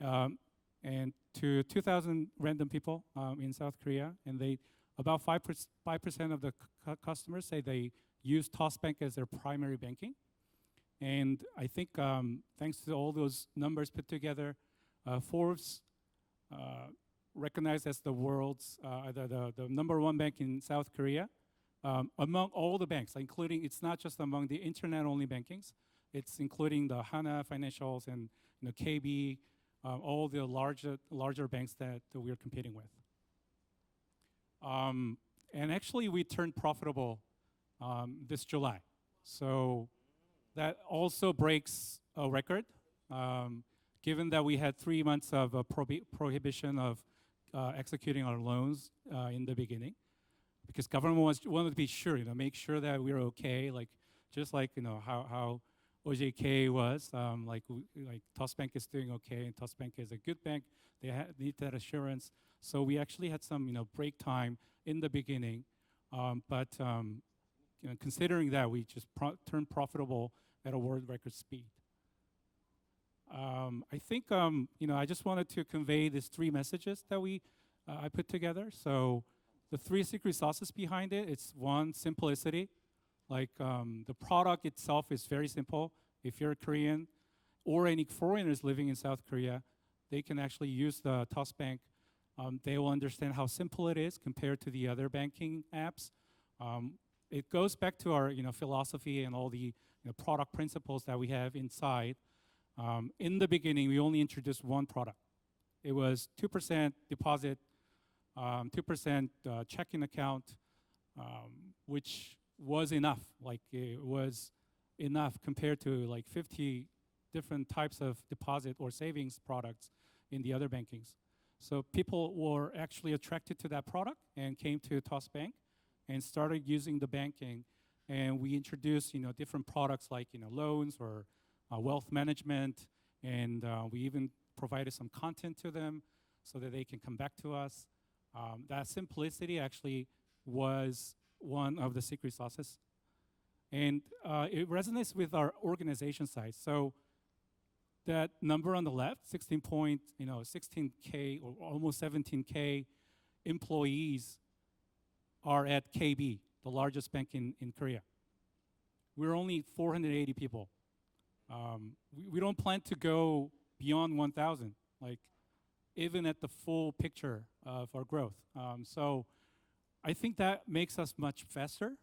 and to 2,000 random people in South Korea, and about 5% of the customers say they use Bank as their primary banking. And I think thanks to all those numbers put together, Forbes recognized as the world's the number one bank in South Korea among all the banks, including, it's not just among the internet-only bankings, it's including the Hana Financials and KB, all the larger banks that we're competing with. And actually, we turned profitable this July. So that also breaks a record, given that we had 3 months of prohibition of executing our loans in the beginning, because government wanted to be sure, make sure that we're okay, just like how OJK was, like Bank is doing okay, and Bank is a good bank. They need that assurance. So we actually had some break time in the beginning, but considering that, we just turned profitable at a world record speed. I think I just wanted to convey these 3 messages that I put together. So the 3 secret sauces behind it, it's one, simplicity. The product itself is very simple. If you're a Korean or any foreigners living in South Korea, they can actually use the Bank. They will understand how simple it is compared to the other banking apps. It goes back to our philosophy and all the product principles that we have inside. In the beginning, we only introduced one product. It was 2% deposit, 2% checking account, which was enough. It was enough compared to 50 different types of deposit or savings products in the other bankings. So people were actually attracted to that product and came to Bank and started using the banking. And we introduced different products like loans or wealth management, and we even provided some content to them so that they can come back to us. That simplicity actually was one of the secret sauces. And it resonates with our organization size. So that number on the left, 16K or almost 17K employees are at KB, the largest bank in Korea. We're only 480 people. We don't plan to go beyond 1,000, even at the full picture of our growth. So I think that makes us much faster,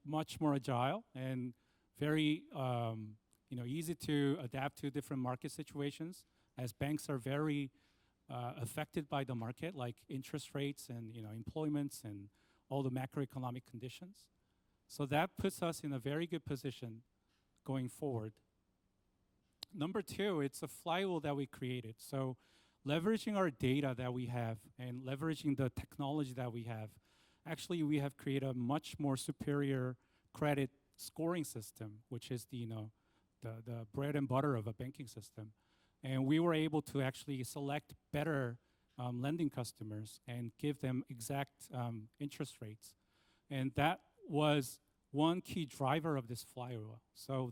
much more agile, and very easy to adapt to different market situations, as banks are very affected by the market, like interest rates and employments and all the macroeconomic conditions. So that puts us in a very good position going forward. number two, it's a flywheel that we created. So leveraging our data that we have and leveraging the technology that we have, actually we have created a much more superior credit scoring system, which is the bread and butter of a banking system. And we were able to actually select better lending customers and give them exact interest rates. And that was one key driver of this flywheel. So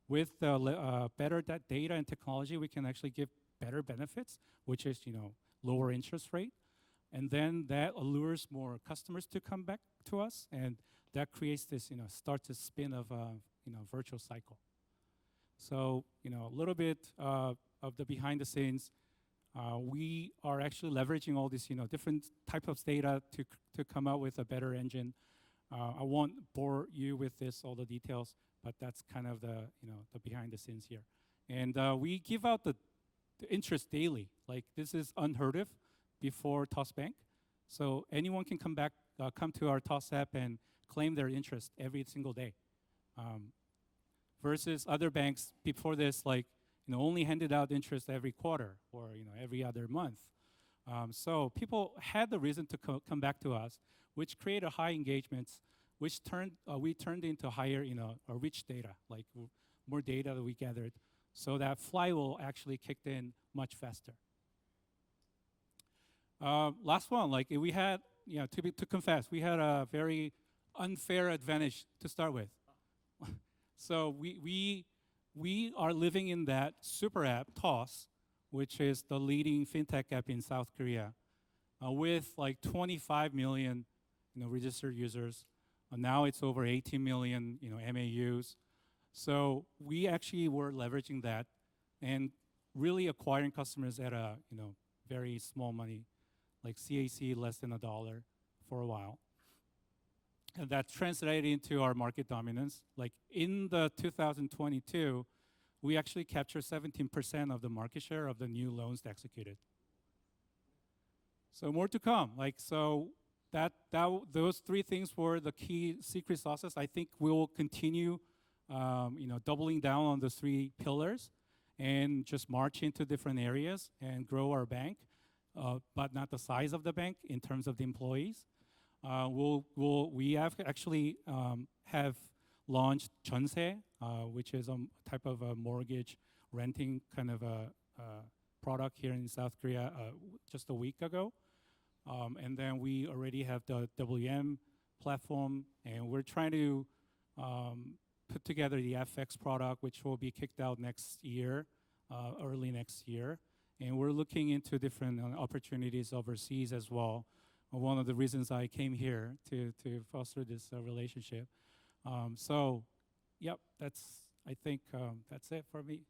with better data and technology, we can actually give better benefits, which is lower interest rate, and then that allures more customers to come back to us, and that creates this starts a spin of a virtual cycle. So a little bit of the behind the scenes. We are actually leveraging all these different type of data to come out with a better engine. I won't bore you with all the details, but that's kind of the behind the scenes here. And we give out the interest daily. Like, this is unheard of before TOS Bank. So anyone can come to our TOS app and claim their interest every single day. Versus other banks before this, only handed out interest every quarter or every other month. So people had the reason to come back to us, which created high engagements, which we turned into higher, rich data, more data that we gathered. So that flywheel actually kicked in much faster. Last one, we had, to confess, we had a very unfair advantage to start with. So we are living in that super app, TOS, which is the leading fintech app in South Korea, with 25 million registered users. Now it's over 18 million MAUs. So we actually were leveraging that and really acquiring customers at a very small money, like CAC less than $1 for a while. And that translated into our market dominance. In the 2022, we actually captured 17% of the market share of the new loans executed. So more to come. Those three things were the key secret sauces. I think we will continue, doubling down on those three pillars and just march into different areas and grow our bank, but not the size of the bank in terms of the employees. We have actually have launched 전세, which is a type of a mortgage renting kind of a product here in South Korea just a week ago. And then we already have the WM platform, and we're trying to put together the FX product, which will be kicked out next year, early next year. And we're looking into different opportunities overseas as well. One of the reasons I came here to foster this relationship. I think that's it for me.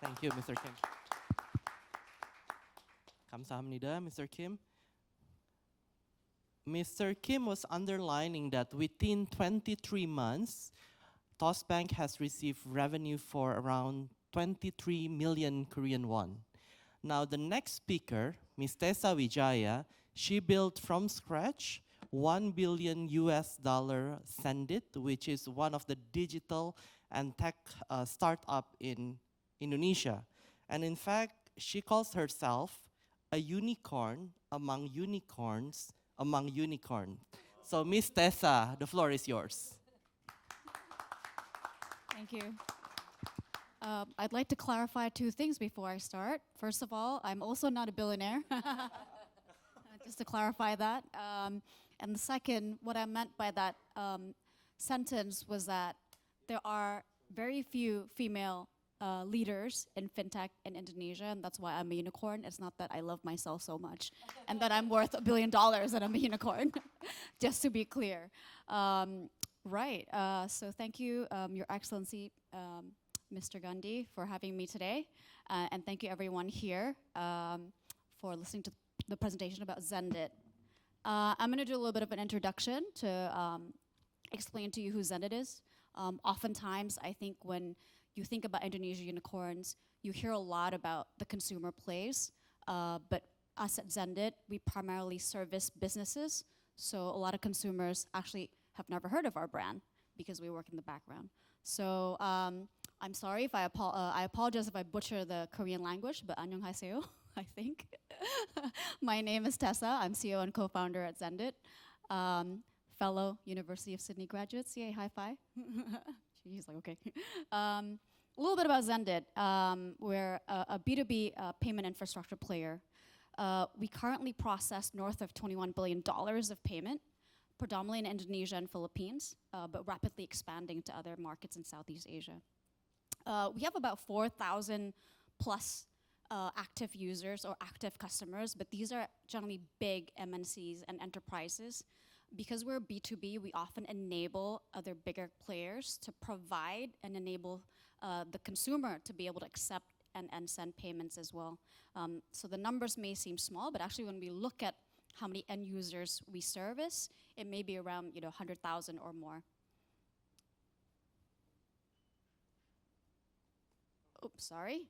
Thank you, Mr. Kim. 감사합니다, Mr. Kim. Mr. Kim was underlining that within 23 months, TOS Bank has received revenue for around 23 million Korean won. Now, the next speaker, Ms. Tessa Wijaya, she built from scratch $1 billion Sendit, which is one of the digital and tech startup in Indonesia. And in fact, she calls herself a unicorn among unicorns among unicorns. So Ms. Tessa, the floor is yours. Thank you. I'd like to clarify two things before I start. First of all, I'm also not a billionaire. Just to clarify that. And the second, what I meant by that sentence was that there are very few female leaders in fintech in Indonesia, and that's why I'm a unicorn. It's not that I love myself so much and that I'm worth $1 billion and I'm a unicorn, just to be clear. Right, so thank you, Your Excellency, Mr. Gandhi, for having me today. And thank you everyone here for listening to the presentation about Sendit. I'm gonna do a little bit of an introduction to explain to you who Sendit is. Oftentimes, I think when you think about Indonesia unicorns, you hear a lot about the consumer plays, but us at Sendit, we primarily service businesses. So a lot of consumers actually have never heard of our brand because we work in the background. So I'm sorry if I apologize if I butcher the Korean language, but 안녕하세요, I think. My name is Tessa. I'm CEO and co-founder at Zendit. Fellow University of Sydney graduates, yay, high five. He's like, okay. A little bit about Zendit. We're a B2B payment infrastructure player. We currently process north of $21 billion of payment, predominantly in Indonesia and Philippines, but rapidly expanding to other markets in Southeast Asia. We have about 4,000 plus active users or active customers, but these are generally big MNCs and enterprises. Because we're B2B, we often enable other bigger players to provide and enable the consumer to be able to accept and send payments as well. So the numbers may seem small, but actually when we look at how many end users we service, it may be around 100,000 or more. Oops, sorry.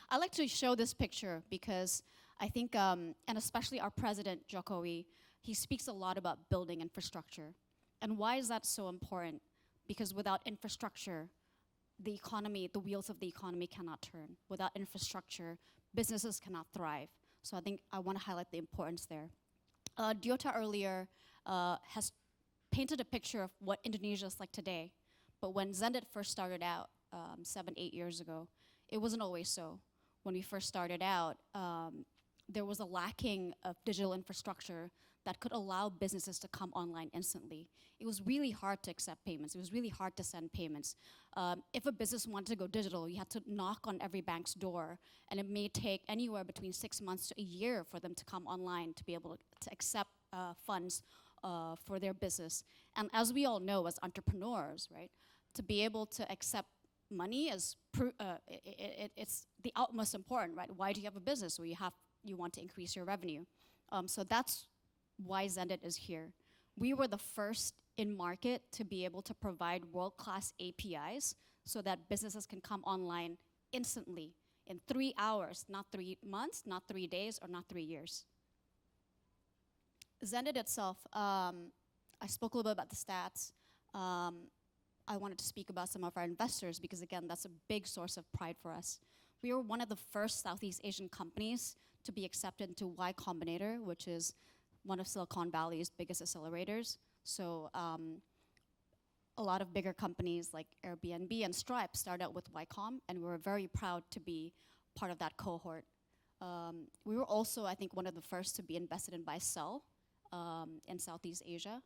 I like to show this picture because I think, and especially our president, Jokowi, he speaks a lot about building infrastructure. And why is that so important? Because without infrastructure, the economy, the wheels of the economy cannot turn. Without infrastructure, businesses cannot thrive. So I think I want to highlight the importance there. Diota earlier has painted a picture of what Indonesia is like today. But when Zendit first started out 7, 8 years ago, it wasn't always so. When we first started out, there was a lacking of digital infrastructure that could allow businesses to come online instantly. It was really hard to accept payments. It was really hard to send payments. If a business wanted to go digital, you had to knock on every bank's door, and it may take anywhere between 6 months to a year for them to come online to be able to accept funds for their business. And as we all know, as entrepreneurs, right, to be able to accept money is it's the utmost important, right? Why do you have a business? Well, you want to increase your revenue. So that's why Zendit is here. We were the first in market to be able to provide world-class APIs so that businesses can come online instantly in 3 hours, not 3 months, not 3 days, or not 3 years. Zendit itself, I spoke a little bit about the stats. I wanted to speak about some of our investors because, again, that's a big source of pride for us. We were one of the first Southeast Asian companies to be accepted into Y Combinator, which is one of Silicon Valley's biggest accelerators. So a lot of bigger companies like Airbnb and Stripe started out with YCom, and we were very proud to be part of that cohort. We were also, I think, one of the first to be invested in by Cell in Southeast Asia.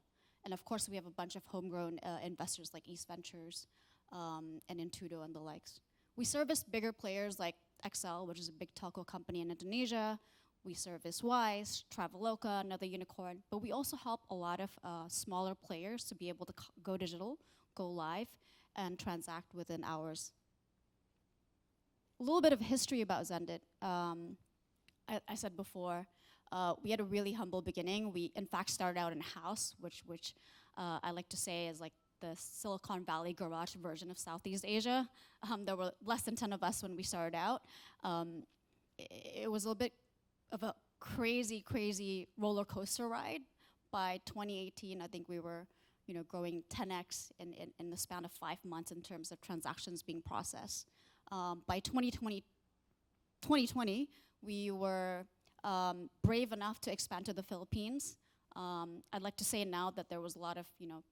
And of course, we have a bunch of homegrown investors like East Ventures and Intudo and the likes. We service bigger players like XL, which is a big telco company in Indonesia. We service Wise, Traveloka, another unicorn. But we also help a lot of smaller players to be able to go digital, go live, and transact within hours. A little bit of history about Zendit. I said before, we had a really humble beginning. We, in fact, started out in a house, which I like to say is like the Silicon Valley garage version of Southeast Asia. There were less than 10 of us when we started out. It was a little bit of a crazy roller coaster ride. By 2018, I think we were growing 10x in the span of 5 months in terms of transactions being processed. By 2020, we were brave enough to expand to the Philippines. I'd like to say now that there was a lot of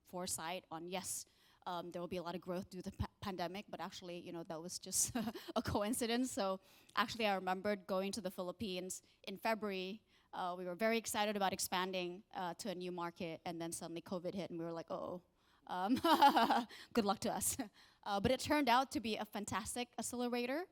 foresight on, yes, there will be a lot of growth due to the pandemic, but actually that was just a coincidence. So actually I remembered going to the Philippines in February. We were very excited about expanding to a new market, and then suddenly COVID hit and we were like, uh-oh, good luck to us. But it turned out to be a fantastic accelerator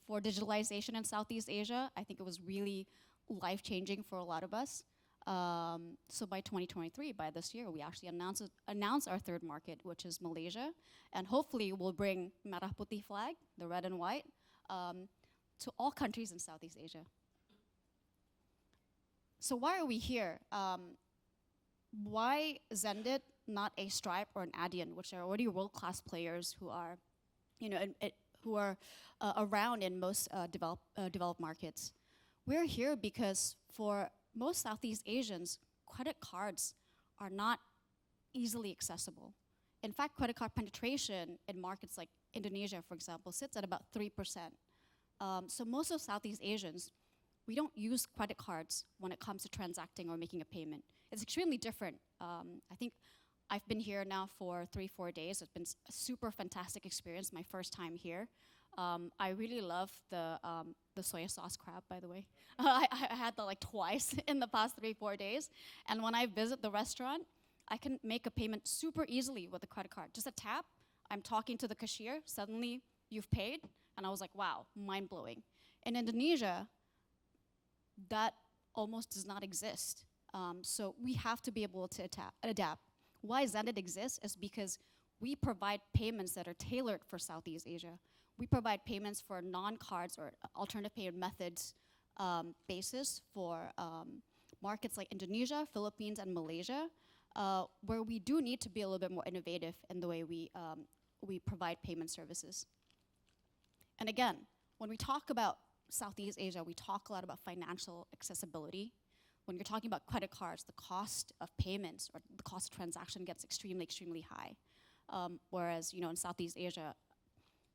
for digitalization in Southeast Asia. I think it was really life-changing for a lot of us. So by 2023, by this year, we actually announce our third market, which is Malaysia. And hopefully we'll bring Merah Putih flag, the red and white, to all countries in Southeast Asia. So why are we here? Why Zendit, not a Stripe or an Adyen, which are already world-class players who are, who are around in most developed markets? We're here because for most Southeast Asians, credit cards are not easily accessible. In fact, credit card penetration in markets like Indonesia, for example, sits at about 3%. So most of Southeast Asians, we don't use credit cards when it comes to transacting or making a payment. It's extremely different. I think I've been here now for 3-4 days. It's been a super fantastic experience, my first time here. I really love the soy sauce crab, by the way. I had that like twice in the past 3-4 days. And when I visit the restaurant, I can make a payment super easily with a credit card. Just a tap, I'm talking to the cashier, suddenly you've paid. And I was like, wow, mind blowing. In Indonesia, that almost does not exist. So we have to be able to adapt. Why Zenit exists is because we provide payments that are tailored for Southeast Asia. We provide payments for non-cards or alternative payment methods basis for markets like Indonesia, Philippines, and Malaysia, where we do need to be a little bit more innovative in the way we provide payment services. And again, when we talk about Southeast Asia, we talk a lot about financial accessibility. When you're talking about credit cards, the cost of payments or the cost of transaction gets extremely, extremely high. Whereas, in Southeast Asia,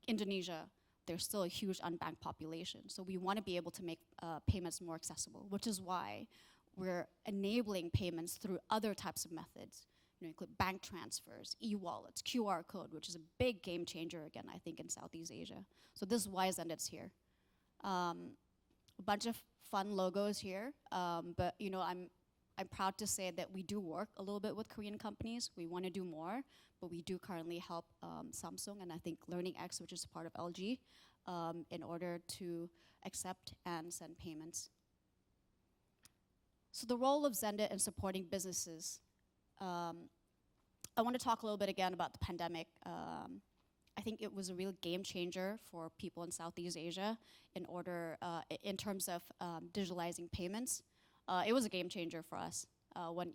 Indonesia, there's still a huge unbanked population. So we want to be able to make payments more accessible, which is why we're enabling payments through other types of methods. Include bank transfers, e-wallets, QR code, which is a big game changer, again, I think, in Southeast Asia. So this is why Zenit's here. A bunch of fun logos here, but I'm proud to say that we do work a little bit with Korean companies. We want to do more, but we do currently help Samsung and I think LearningX, which is part of LG, in order to accept and send payments. So the role of Zenit in supporting businesses. I want to talk a little bit again about the pandemic. I think it was a real game changer for people in Southeast Asia in terms of digitalizing payments. It was a game changer for us. When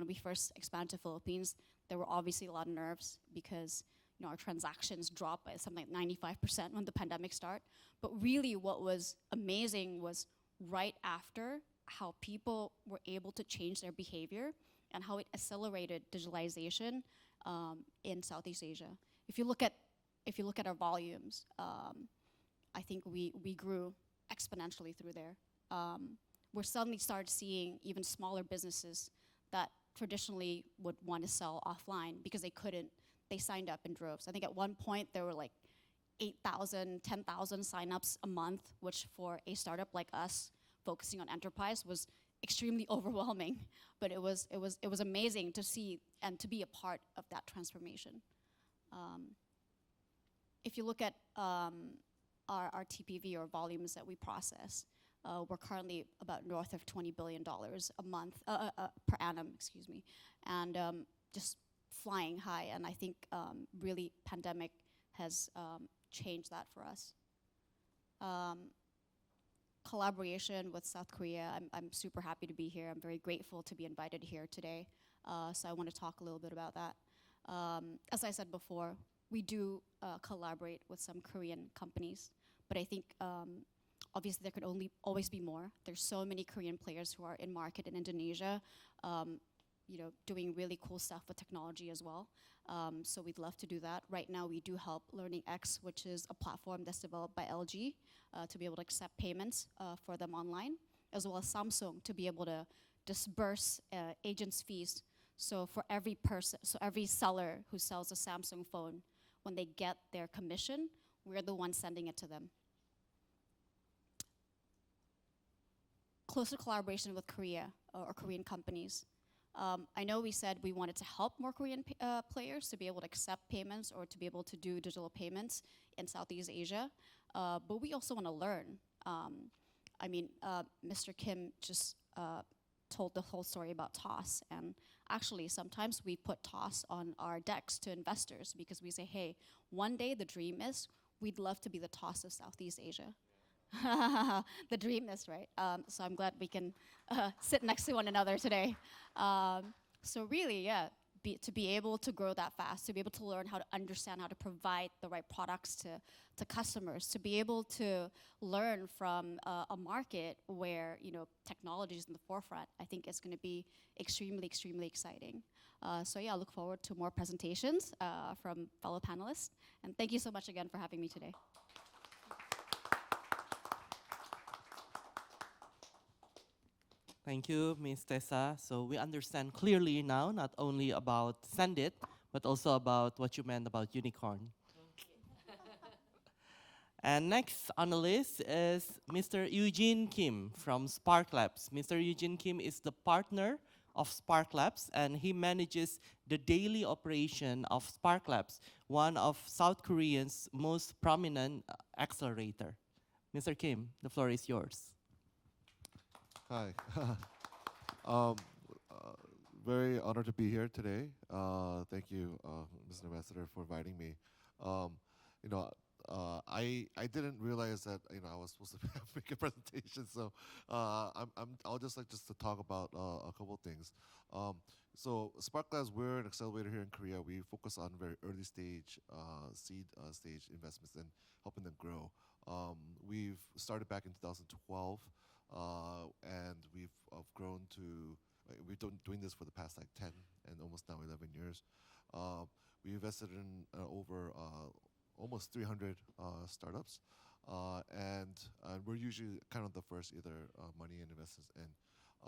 we first expanded to Philippines, there were obviously a lot of nerves because our transactions dropped by something like 95% when the pandemic started. But really what was amazing was right after how people were able to change their behavior and how it accelerated digitalization in Southeast Asia. If you look at our volumes, I think we grew exponentially through there. We're suddenly started seeing even smaller businesses that traditionally would want to sell offline because they couldn't. They signed up in droves. I think at one point there were like 8,000, 10,000 signups a month, which for a startup like us focusing on enterprise was extremely overwhelming, but it was amazing to see and to be a part of that transformation. If you look at our TPV or volumes that we process, we're currently about north of $20 billion a month per annum, excuse me, and just flying high. And I think really pandemic has changed that for us. Collaboration with South Korea, I'm super happy to be here. I'm very grateful to be invited here today. So I want to talk a little bit about that. As I said before, we do collaborate with some Korean companies, but I think obviously there could always be more. There's so many Korean players who are in market in Indonesia, doing really cool stuff with technology as well. So we'd love to do that. Right now we do help LearningX, which is a platform that's developed by LG to be able to accept payments for them online, as well as Samsung to be able to disperse agents' fees. So for every seller who sells a Samsung phone, when they get their commission, we're the ones sending it to them. Closer collaboration with Korea or Korean companies. I know we said we wanted to help more Korean players to be able to accept payments or to be able to do digital payments in Southeast Asia, but we also want to learn. Mr. Kim just told the whole story about TOS, and actually sometimes we put TOS on our decks to investors because we say, hey, one day the dream is we'd love to be the TOS of Southeast Asia. The dream is, right? So I'm glad we can sit next to one another today. So really, yeah, to be able to grow that fast, to be able to learn how to understand how to provide the right products to customers, to be able to learn from a market where technology is in the forefront, I think is going to be extremely, extremely exciting. So yeah, I look forward to more presentations from fellow panelists. And thank you so much again for having me today. Thank you, Ms. Tessa. So we understand clearly now, not only about Send It, but also about what you meant about unicorn. And next on the list is Mr. Eugene Kim from Spark Labs. Mr. Eugene Kim is the partner of Spark Labs, and he manages the daily operation of Spark Labs, one of South Korea's most prominent accelerator. Mr. Kim, the floor is yours. Hi. Very honored to be here today. Thank you, Mr. Ambassador, for inviting me. I didn't realize that I was supposed to make a presentation, so I'll just like to talk about a couple of things. So Spark Labs, we're an accelerator here in Korea. We focus on very early stage, seed stage investments and helping them grow. We've started back in 2012. And we've grown to, we've been doing this for the past like 10 and almost now 11 years. We invested in over almost 300 startups, and we're usually kind of the first either money and investors in.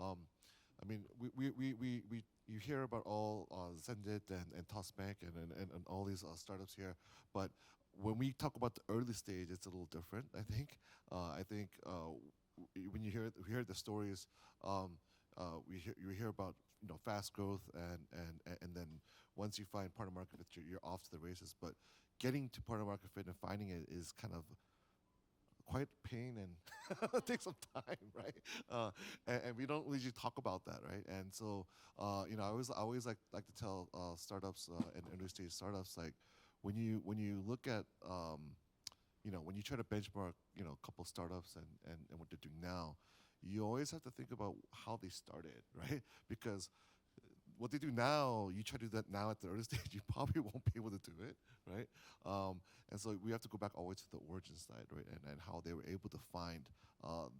I mean, you hear about all Send It and Tossbank and all these startups here, but when we talk about the early stage, it's a little different. I think when you hear the stories, you hear about fast growth and then once you find partner market fit, you're off to the races. But getting to partner market fit and finding it is kind of quite pain and it takes some time, right? And we don't usually talk about that, right? And so I always like to tell startups and early stage startups, like when you look at when you try to benchmark, a couple startups and what they're doing now, you always have to think about how they started, right? Because what they do now, you try to do that now at the early stage, you probably won't be able to do it, right? And so we have to go back all the way to the origin side, right? And how they were able to find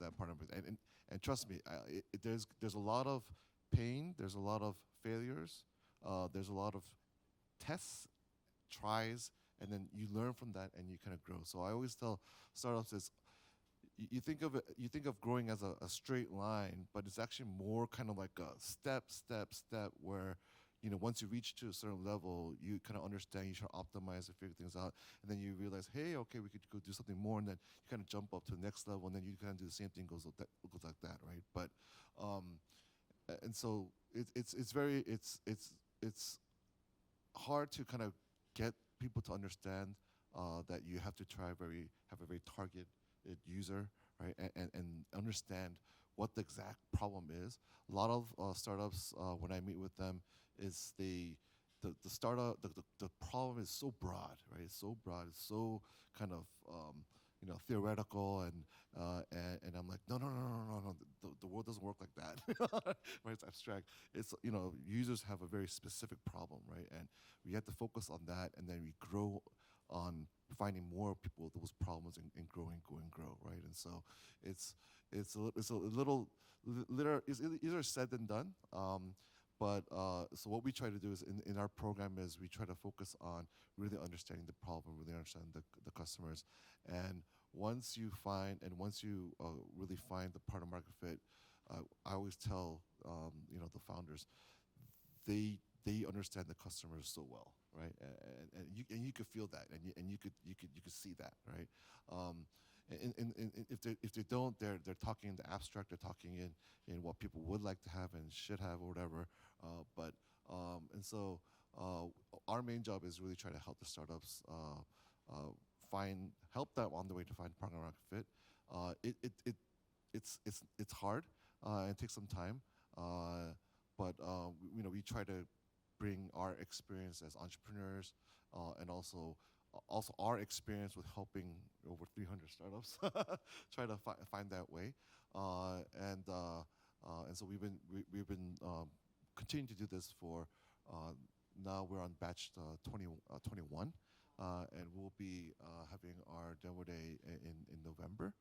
that partner. And trust me, there's a lot of pain, there's a lot of failures, there's a lot of tests, tries, and then you learn from that and you kind of grow. So I always tell startups is, you think of growing as a straight line, but it's actually more kind of like a step, where once you reach to a certain level, you kind of understand, you try to optimize and figure things out, and then you realize, hey, okay, we could go do something more, and then you kind of jump up to the next level, and then you kind of do the same thing, goes like that, right? But and so it's hard to kind of get people to understand that you have to have a very targeted user, right, and understand what the exact problem is. A lot of startups, when I meet with them, is the problem is so broad, right? It's so broad, it's so kind of theoretical, and I'm like, no, the world doesn't work like that, right? It's abstract. It's users have a very specific problem, right? And we have to focus on that, and then we grow on finding more people with those problems and grow, right? And so it's a little easier said than done. But so what we try to do is in our program is we try to focus on really understanding the problem, really understanding the customers. And once you really find the partner market fit, I always tell the founders, they understand the customers so well, right? And you could feel that, and you could see that, right? And if they don't, they're talking in the abstract, they're talking in what people would like to have and should have or whatever. And so our main job is really try to help the startups help them on the way to find partner market fit. It's hard and it takes some time, but we try to bring our experience as entrepreneurs and also our experience with helping over 300 startups try to find that way, and so we've been continuing to do this for now we're on batch 21, and we'll be having our demo day in November.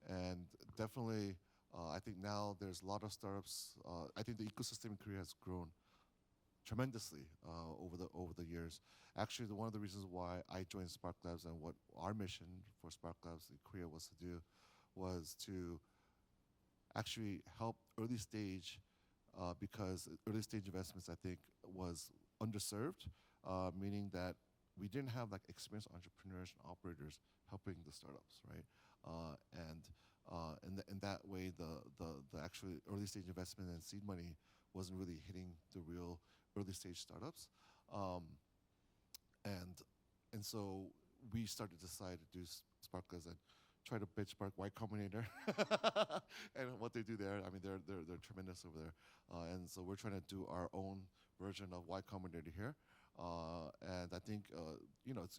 And definitely, I think now there's a lot of startups. I think the ecosystem in Korea has grown tremendously over the years. Actually, one of the reasons why I joined Spark Labs and what our mission for Spark Labs in Korea was to do was to actually help early stage, because early stage investments, I think, was underserved, meaning that we didn't have like experienced entrepreneurs and operators helping the startups, right? In that way, the actually early stage investment and seed money wasn't really hitting the real early stage startups, and so we started to decide to do Sparklers and try to benchmark Y Combinator and what they do there. I mean, they're tremendous over there, and so we're trying to do our own version of Y Combinator here. And I think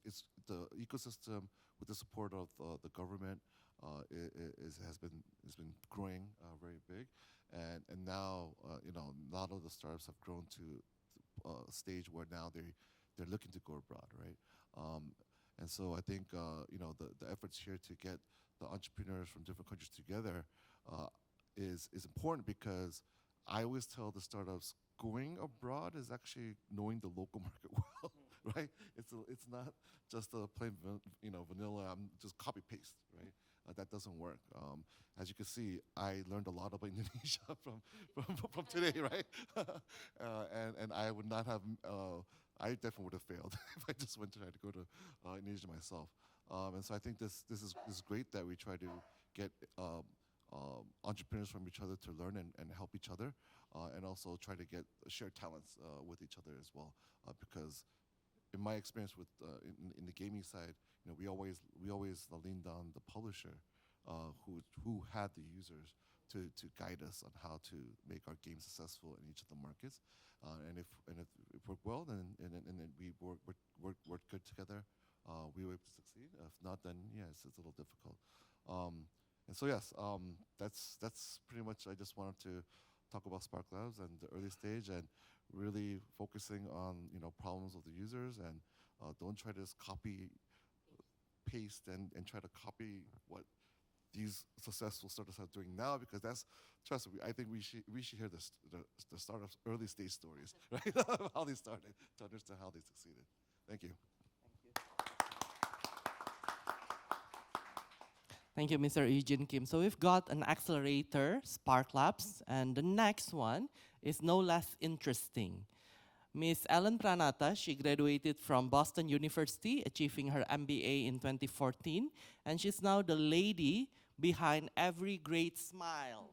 it's the ecosystem with the support of the government has been growing very big, and now a lot of the startups have grown to a stage where now they're looking to go abroad, right? And so I think the efforts here to get the entrepreneurs from different countries together is important, because I always tell the startups going abroad is actually knowing the local market well, right? It's not just a plain vanilla just copy paste, right? That doesn't work. As you can see, I learned a lot about Indonesia from today, right? And I would not have. I definitely would have failed if I just went to try to go to Indonesia myself. And so I think this is great that we try to get entrepreneurs from each other to learn and help each other, and also try to get share talents with each other as well. Because in my experience with in the gaming side, we always leaned on the publisher who had the users to guide us on how to make our game successful in each of the markets. And if it worked well, then we work good together, we were able to succeed. If not, then yes, it's a little difficult. And so yes, that's pretty much. I just wanted to talk about Spark Labs and the early stage, and really focusing on problems of the users, and don't try to just copy, paste, and try to copy what these successful startups are doing now, because trust me, I think we should hear the startups' early stage stories, right? How they started, to understand how they succeeded. Thank you. Thank you, Mr. Eugene Kim. So we've got an accelerator, Spark Labs, and the next one is no less interesting. Miss Ellen Pranata, she graduated from Boston University, achieving her MBA in 2014, and she's now the lady behind every great smile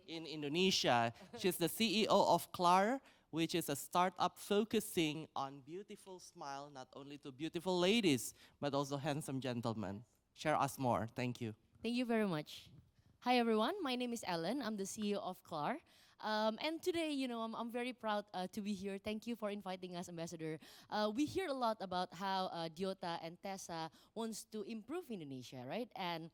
in Indonesia. She's the CEO of KLAR, which is a startup focusing on beautiful smile, not only to beautiful ladies, but also handsome gentlemen. Share us more. Thank you. Thank you very much. Hi, everyone. My name is Ellen. I'm the CEO of KLAR. And today, I'm very proud to be here. Thank you for inviting us, Ambassador. We hear a lot about how Diota and Tessa wants to improve Indonesia, right? And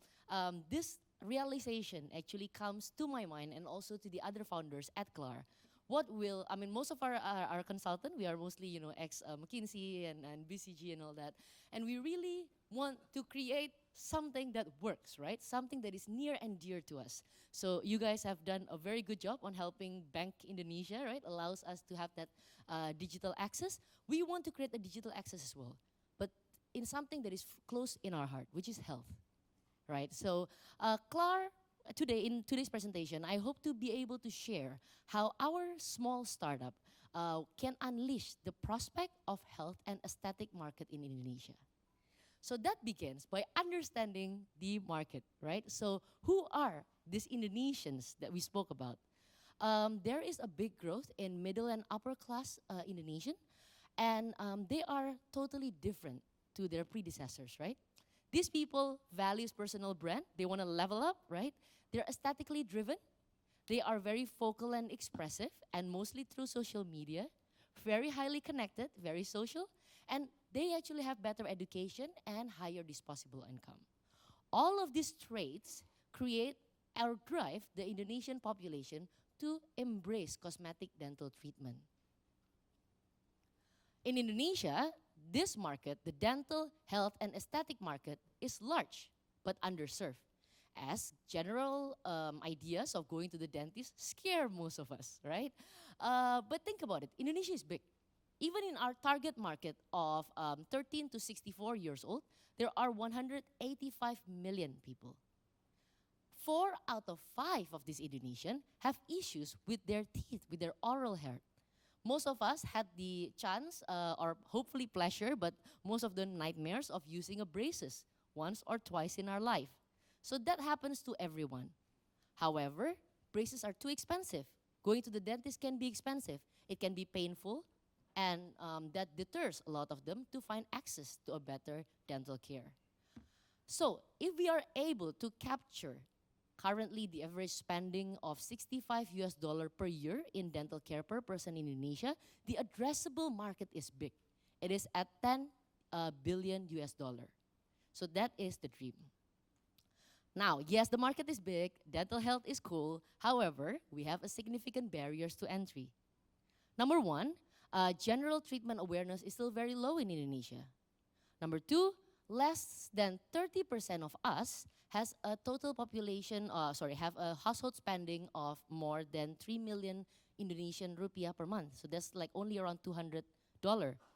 this realization actually comes to my mind, and also to the other founders at KLAR. Most of our consultant, we are mostly, ex-McKinsey and BCG and all that. And we really want to create something that works, right? Something that is near and dear to us. So you guys have done a very good job on helping Bank Indonesia, right? Allows us to have that digital access. We want to create a digital access as well, but in something that is close in our heart, which is health, right? So KLAR, today, in today's presentation, I hope to be able to share how our small startup can unleash the prospect of health and aesthetic market in Indonesia. So that begins by understanding the market, right? So who are these Indonesians that we spoke about? There is a big growth in middle and upper class Indonesian, and they are totally different to their predecessors, right? These people values personal brand. They want to level up, right? They're aesthetically driven. They are very vocal and expressive, and mostly through social media. Very highly connected, very social, and they actually have better education and higher disposable income. All of these traits create or drive the Indonesian population to embrace cosmetic dental treatment. In Indonesia, this market, the dental, health, and aesthetic market, is large but underserved, as general ideas of going to the dentist scare most of us, right? But think about it, Indonesia is big. Even in our target market of 13 to 64 years old, there are 185 million people. 4 out of 5 of these Indonesians have issues with their teeth, with their oral health. Most of us had the chance, or hopefully pleasure, but most of them nightmares of using a braces once or twice in our life. So that happens to everyone. However, braces are too expensive. Going to the dentist can be expensive. It can be painful, and that deters a lot of them to find access to a better dental care. So if we are able to capture currently the average spending of $65 per year in dental care per person in Indonesia, the addressable market is big. It is at 10 billion US dollar. So that is the dream. Now, yes, the market is big, dental health is cool. However, we have a significant barriers to entry. Number one, general treatment awareness is still very low in Indonesia. Number two, less than 30% of us has a total population, have a household spending of more than 3 million Indonesian rupiah per month. So that's like only around $200.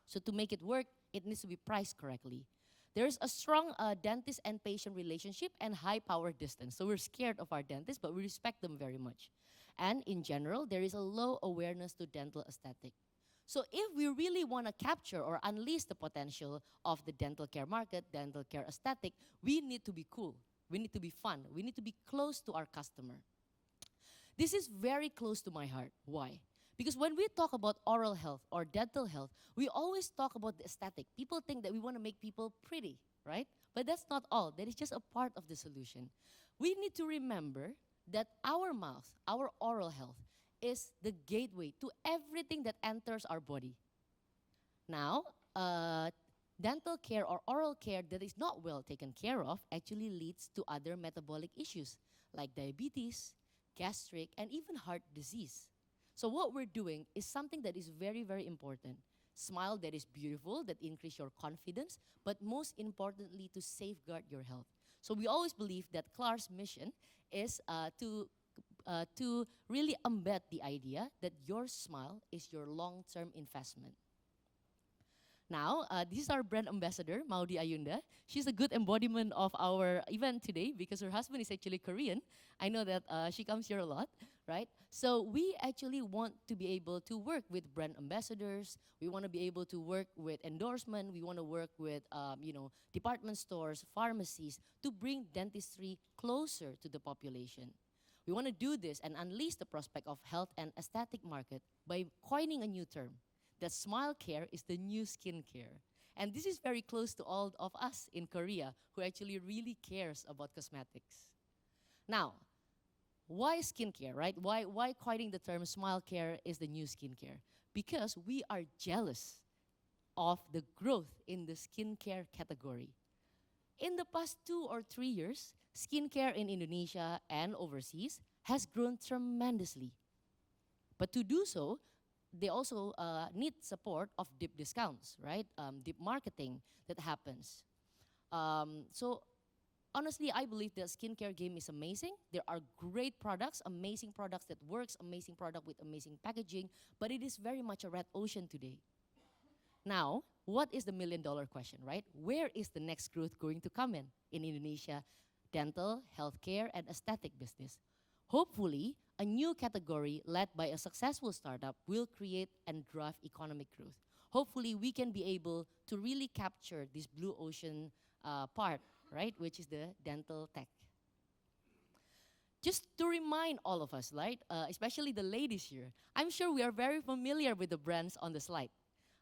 So to make it work, it needs to be priced correctly. There is a strong dentist and patient relationship and high power distance. So we're scared of our dentists, but we respect them very much. And in general, there is a low awareness to dental aesthetic. So if we really want to capture or unleash the potential of the dental care market, dental care aesthetic, we need to be cool. We need to be fun. We need to be close to our customer. This is very close to my heart. Why? Because when we talk about oral health or dental health, we always talk about the aesthetic. People think that we want to make people pretty, right? But that's not all. That is just a part of the solution. We need to remember that our mouth, our oral health, is the gateway to everything that enters our body. Now, dental care or oral care that is not well taken care of actually leads to other metabolic issues like diabetes, gastric, and even heart disease. So what we're doing is something that is very, very important. Smile that is beautiful, that increase your confidence, but most importantly, to safeguard your health. So we always believe that CLAR's mission is to really embed the idea that your smile is your long-term investment. Now, this is our brand ambassador, Maudi Ayunda. She's a good embodiment of our event today because her husband is actually Korean. I know that she comes here a lot, right? So we actually want to be able to work with brand ambassadors. We want to be able to work with endorsement. We want to work with, department stores, pharmacies to bring dentistry closer to the population. We want to do this and unleash the prospect of health and aesthetic market by coining a new term, that smile care is the new skincare. And this is very close to all of us in Korea who actually really cares about cosmetics. Now, why skincare, right? Why coining the term smile care is the new skincare? Because we are jealous of the growth in the skincare category. In the past 2 or 3 years, skincare in Indonesia and overseas has grown tremendously. But to do so, they also need support of deep discounts, right? Deep marketing that happens. So honestly, I believe the skincare game is amazing. There are great products, amazing products that works, amazing product with amazing packaging, but it is very much a red ocean today. Now, what is the million-dollar question, right? Where is the next growth going to come in Indonesia? Dental, healthcare, and aesthetic business. Hopefully, a new category led by a successful startup will create and drive economic growth. Hopefully, we can be able to really capture this blue ocean part, right, which is the dental tech. Just to remind all of us, right, especially the ladies here, I'm sure we are very familiar with the brands on the slide.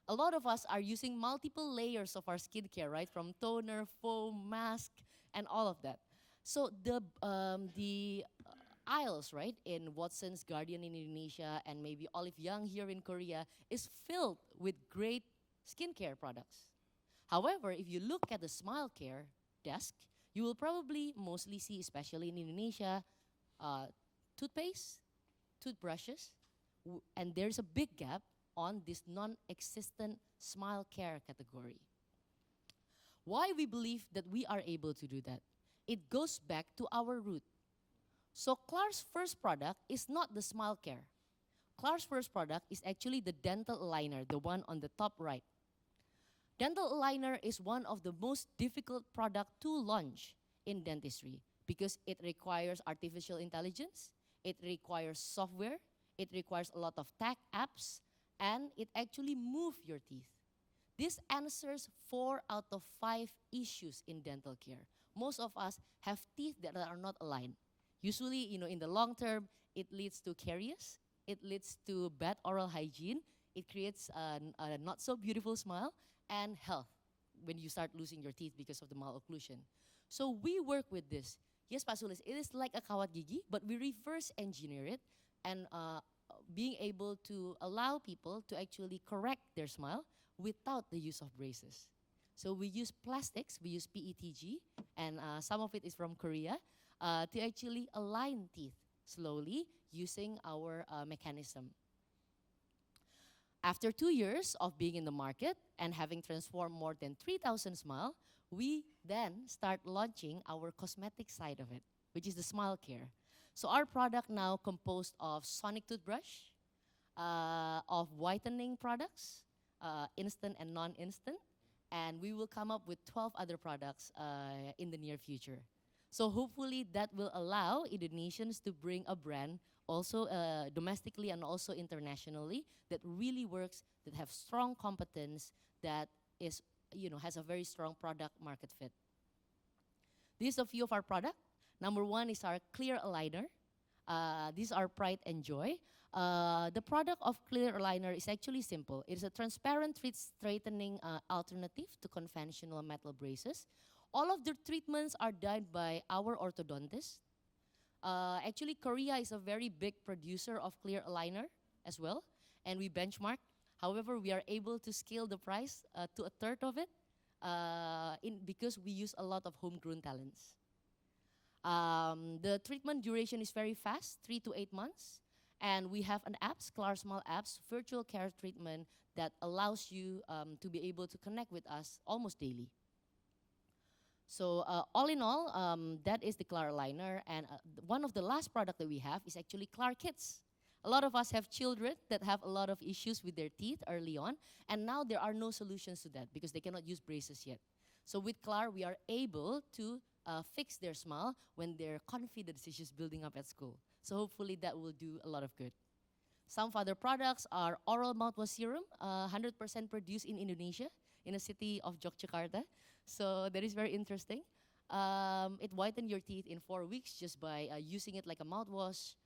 A lot of us are using multiple layers of our skincare, right, from toner, foam, mask, and all of that. So the aisles, right, in Watson's, Guardian in Indonesia, and maybe Olive Young here in Korea is filled with great skincare products. However, if you look at the Smile Care desk, you will probably mostly see, especially in Indonesia, toothpaste, toothbrushes, and there's a big gap on this non-existent Smile Care category. Why we believe that we are able to do that? It goes back to our root. So Clar's first product is not the Smile Care. Clar's first product is actually the dental aligner, the one on the top right. Dental aligner is one of the most difficult product to launch in dentistry because it requires artificial intelligence, it requires software, it requires a lot of tech apps, and it actually moves your teeth. This answers 4 out of 5 issues in dental care. Most of us have teeth that are not aligned. Usually, in the long term, it leads to caries, it leads to bad oral hygiene, it creates a not so beautiful smile, and health when you start losing your teeth because of the malocclusion. So we work with this. Yes, Pak Sulis, it is like a kawat gigi, but we reverse engineer it and being able to allow people to actually correct their smile without the use of braces. So we use plastics, we use PETG, and some of it is from Korea, to actually align teeth slowly using our mechanism. After 2 years of being in the market and having transformed more than 3,000 smile, we then start launching our cosmetic side of it, which is the Smile Care. So our product now composed of sonic toothbrush, of whitening products, instant and non-instant, and we will come up with 12 other products in the near future. So hopefully that will allow Indonesians to bring a brand also domestically and also internationally that really works, that have strong competence, that is, has a very strong product market fit. These are a few of our product. Number 1 is our clear aligner. These are Pride and Joy. The product of clear aligner is actually simple. It is a transparent straightening alternative to conventional metal braces. All of the treatments are done by our orthodontist. Actually, Korea is a very big producer of clear aligner as well, and we benchmark. However, we are able to scale the price to a third of it because we use a lot of homegrown talents. The treatment duration is very fast, 3 to 8 months. And we have an apps, Klar Smile apps, virtual care treatment that allows you to be able to connect with us almost daily. So all in all, that is the Klar aligner. And one of the last product that we have is actually Klar Kids. A lot of us have children that have a lot of issues with their teeth early on. And now there are no solutions to that because they cannot use braces yet. So with Klar, we are able to fix their smile when their confidence is just building up at school. So hopefully that will do a lot of good. Some of other products are oral mouthwash serum, 100% produced in Indonesia, in a city of Yogyakarta. So that is very interesting. It whitens your teeth in 4 weeks just by using it like a mouthwash.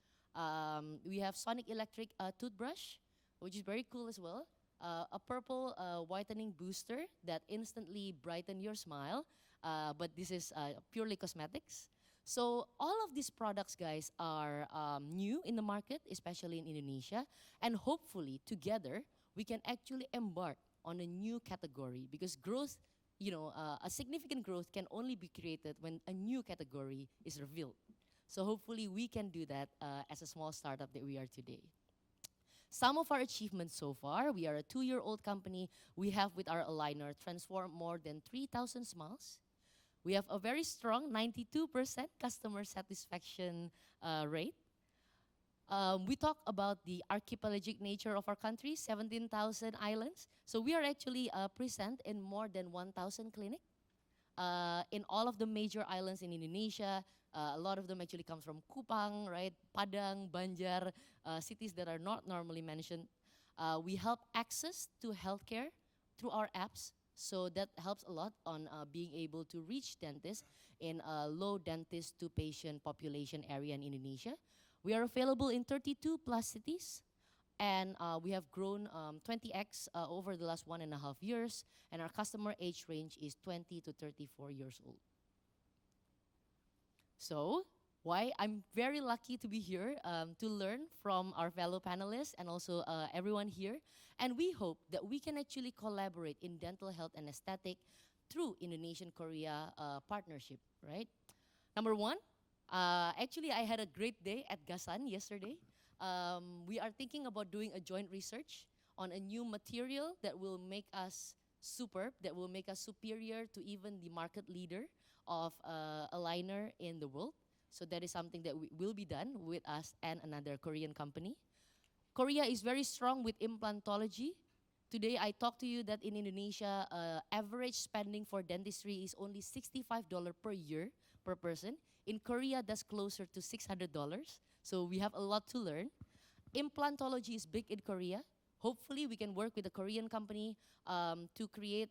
We have sonic electric toothbrush, which is very cool as well. A purple whitening booster that instantly brighten your smile. But this is purely cosmetics. So all of these products, guys, are new in the market, especially in Indonesia. And hopefully, together, we can actually embark on a new category because growth, a significant growth can only be created when a new category is revealed. So hopefully, we can do that as a small startup that we are today. Some of our achievements so far, we are a 2-year-old company. We have, with our aligner, transformed more than 3,000 smiles. We have a very strong 92% customer satisfaction rate. We talk about the archipelagic nature of our country, 17,000 islands. So we are actually present in more than 1,000 clinics in all of the major islands in Indonesia. A lot of them actually come from Kupang, right? Padang, Banjar, cities that are not normally mentioned. We help access to healthcare through our apps. So that helps a lot on being able to reach dentists in a low dentist to patient population area in Indonesia. We are available in 32 plus cities, and we have grown 20x over the last 1.5 years, and our customer age range is 20 to 34 years old. So why I'm very lucky to be here to learn from our fellow panelists and also everyone here. And we hope that we can actually collaborate in dental health and aesthetic through Indonesian-Korea partnership, right? Number 1, actually I had a great day at Gasan yesterday. We are thinking about doing a joint research on a new material that will make us superb, that will make us superior to even the market leader of a liner in the world. So that is something that will be done with us and another Korean company. Korea is very strong with implantology. Today I talked to you that in Indonesia, average spending for dentistry is only $65 per year per person. In Korea, that's closer to $600. So we have a lot to learn. Implantology is big in Korea. Hopefully we can work with a Korean company to create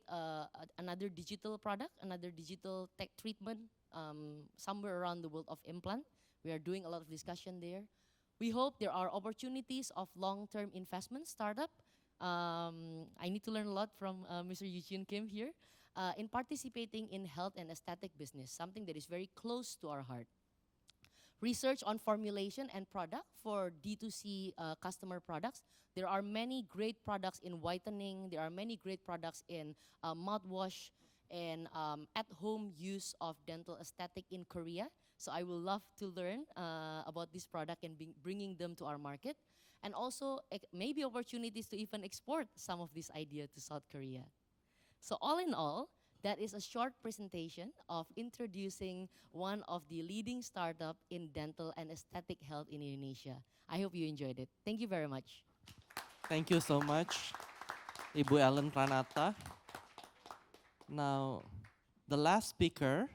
another digital product, another digital tech treatment somewhere around the world of implant. We are doing a lot of discussion there. We hope there are opportunities of long-term investment startup. I need to learn a lot from Mr. Eugene Kim here in participating in health and aesthetic business, something that is very close to our heart. Research on formulation and product for D2C customer products. There are many great products in whitening. There are many great products in mouthwash and at-home use of dental aesthetic in Korea. So I will love to learn about this product and bringing them to our market. And also maybe opportunities to even export some of this idea to South Korea. So all in all, that is a short presentation of introducing one of the leading startup in dental and aesthetic health in Indonesia. I hope you enjoyed it. Thank you very much. Thank you so much, Ibu Ellen Pranata. Now, the last speaker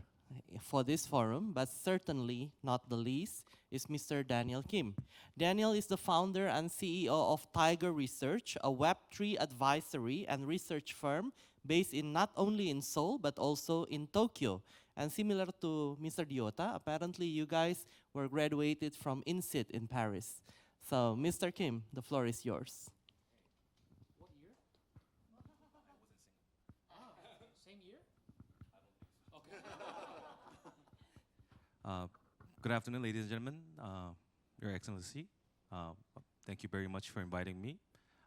for this forum, but certainly not the least, is Mr. Daniel Kim. Daniel is the founder and CEO of Tiger Research, a Web3 advisory and research firm based in not only in Seoul, but also in Tokyo. And similar to Mr. Diota, apparently you guys were graduated from INSEAD in Paris. So, Mr. Kim, the floor is yours. What year? Same year? Good afternoon, ladies and gentlemen, Your Excellency. Thank you very much for inviting me.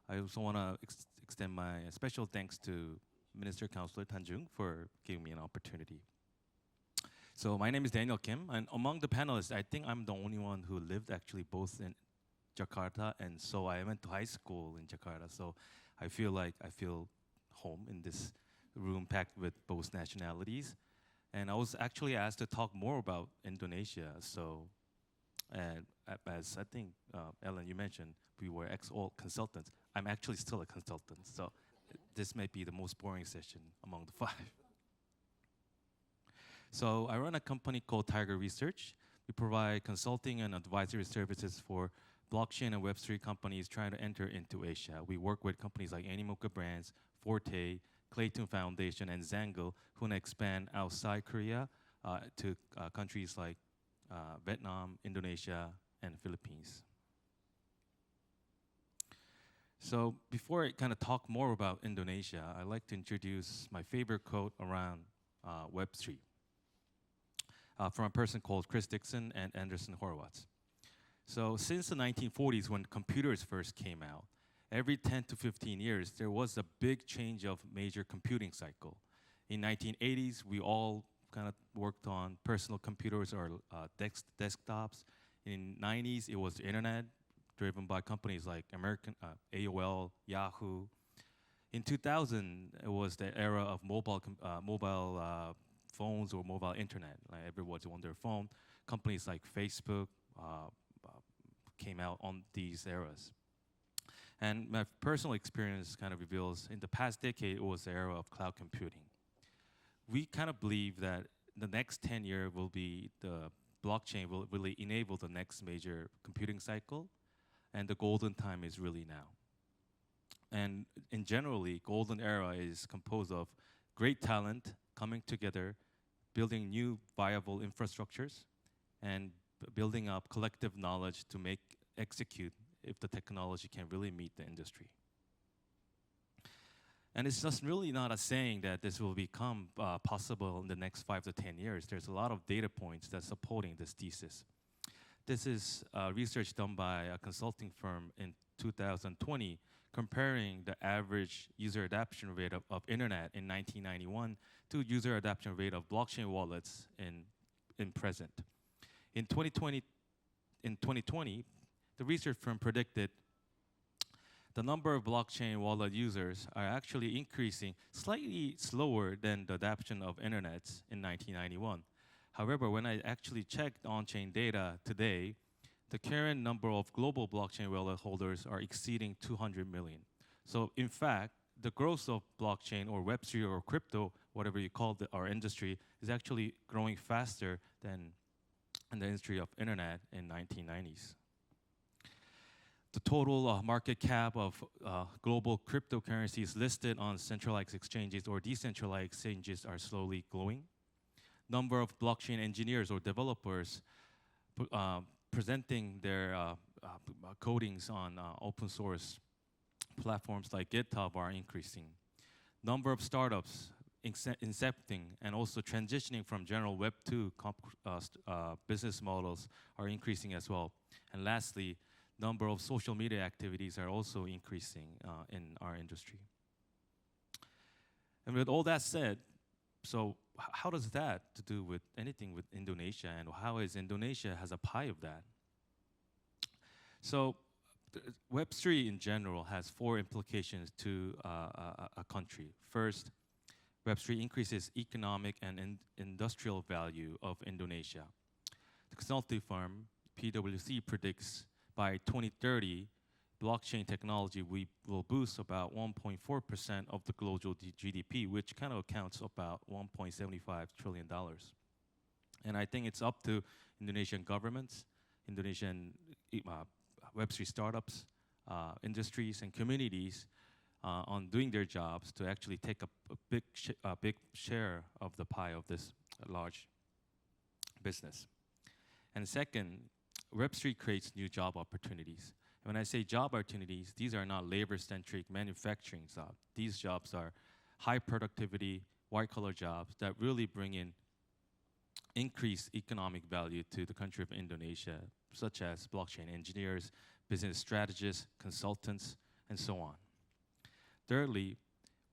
I also want to extend my special thanks to Minister Councillor Tanjung for giving me an opportunity. So my name is Daniel Kim, and among the panelists, I think I'm the only one who lived actually both in Jakarta and Seoul. I went to high school in Jakarta, so I feel home in this room packed with both nationalities. And I was actually asked to talk more about Indonesia. So, as I think, Ellen, you mentioned, we were ex-all consultants. I'm actually still a consultant, so this may be the most boring session among the five. So I run a company called Tiger Research. We provide consulting and advisory services for blockchain and Web3 companies trying to enter into Asia. We work with companies like Animoca Brands, Forte, Clayton Foundation, and Zango, who want to expand outside Korea to countries like Vietnam, Indonesia, and Philippines. So before I kind of talk more about Indonesia, I'd like to introduce my favorite quote around Web3 from a person called Chris Dixon and Anderson Horowitz. So since the 1940s, when computers first came out, every 10 to 15 years, there was a big change of major computing cycle. In 1980s, we all kind of worked on personal computers or desktops. In 90s, it was the internet, driven by companies like American AOL, Yahoo. In 2000, it was the era of mobile phones or mobile internet. Like everyone's on their phone. Companies like Facebook came out on these eras. And my personal experience kind of reveals in the past decade, it was the era of cloud computing. We kind of believe that the next 10 years will be the blockchain will really enable the next major computing cycle, and the golden time is really now. And in generally, golden era is composed of great talent coming together, building new viable infrastructures, and building up collective knowledge to execute if the technology can really meet the industry. And it's just really not a saying that this will become possible in the next 5 to 10 years. There's a lot of data points that's supporting this thesis. This is research done by a consulting firm in 2020, comparing the average user adoption rate of internet in 1991 to user adoption rate of blockchain wallets in present. In 2020, the research firm predicted the number of blockchain wallet users are actually increasing slightly slower than the adoption of internets in 1991. However, when I actually checked on-chain data today, the current number of global blockchain wallet holders are exceeding 200 million. So in fact, the growth of blockchain or Web3 or crypto, whatever you call our industry, is actually growing faster than in the industry of internet in 1990s. The total market cap of global cryptocurrencies listed on centralized exchanges or decentralized exchanges are slowly growing. Number of blockchain engineers or developers presenting their codings on open source platforms like GitHub are increasing. Number of startups incepting and also transitioning from general Web 2 business models are increasing as well. And lastly, number of social media activities are also increasing in our industry. And with all that said, so how does that to do with anything with Indonesia, and how is Indonesia has a pie of that? So Web3 in general has 4 implications to a country. First, Web3 increases economic and industrial value of Indonesia. The consulting firm PwC predicts by 2030, blockchain technology will boost about 1.4% of the global GDP, which kind of accounts about $1.75 trillion. And I think it's up to Indonesian governments, Indonesian Web3 startups, industries, and communities on doing their jobs to actually take a big share of the pie of this large business. And second, Web3 creates new job opportunities. When I say job opportunities, these are not labor-centric manufacturing jobs. These jobs are high productivity, white-collar jobs that really bring in increased economic value to the country of Indonesia, such as blockchain engineers, business strategists, consultants, and so on. Thirdly,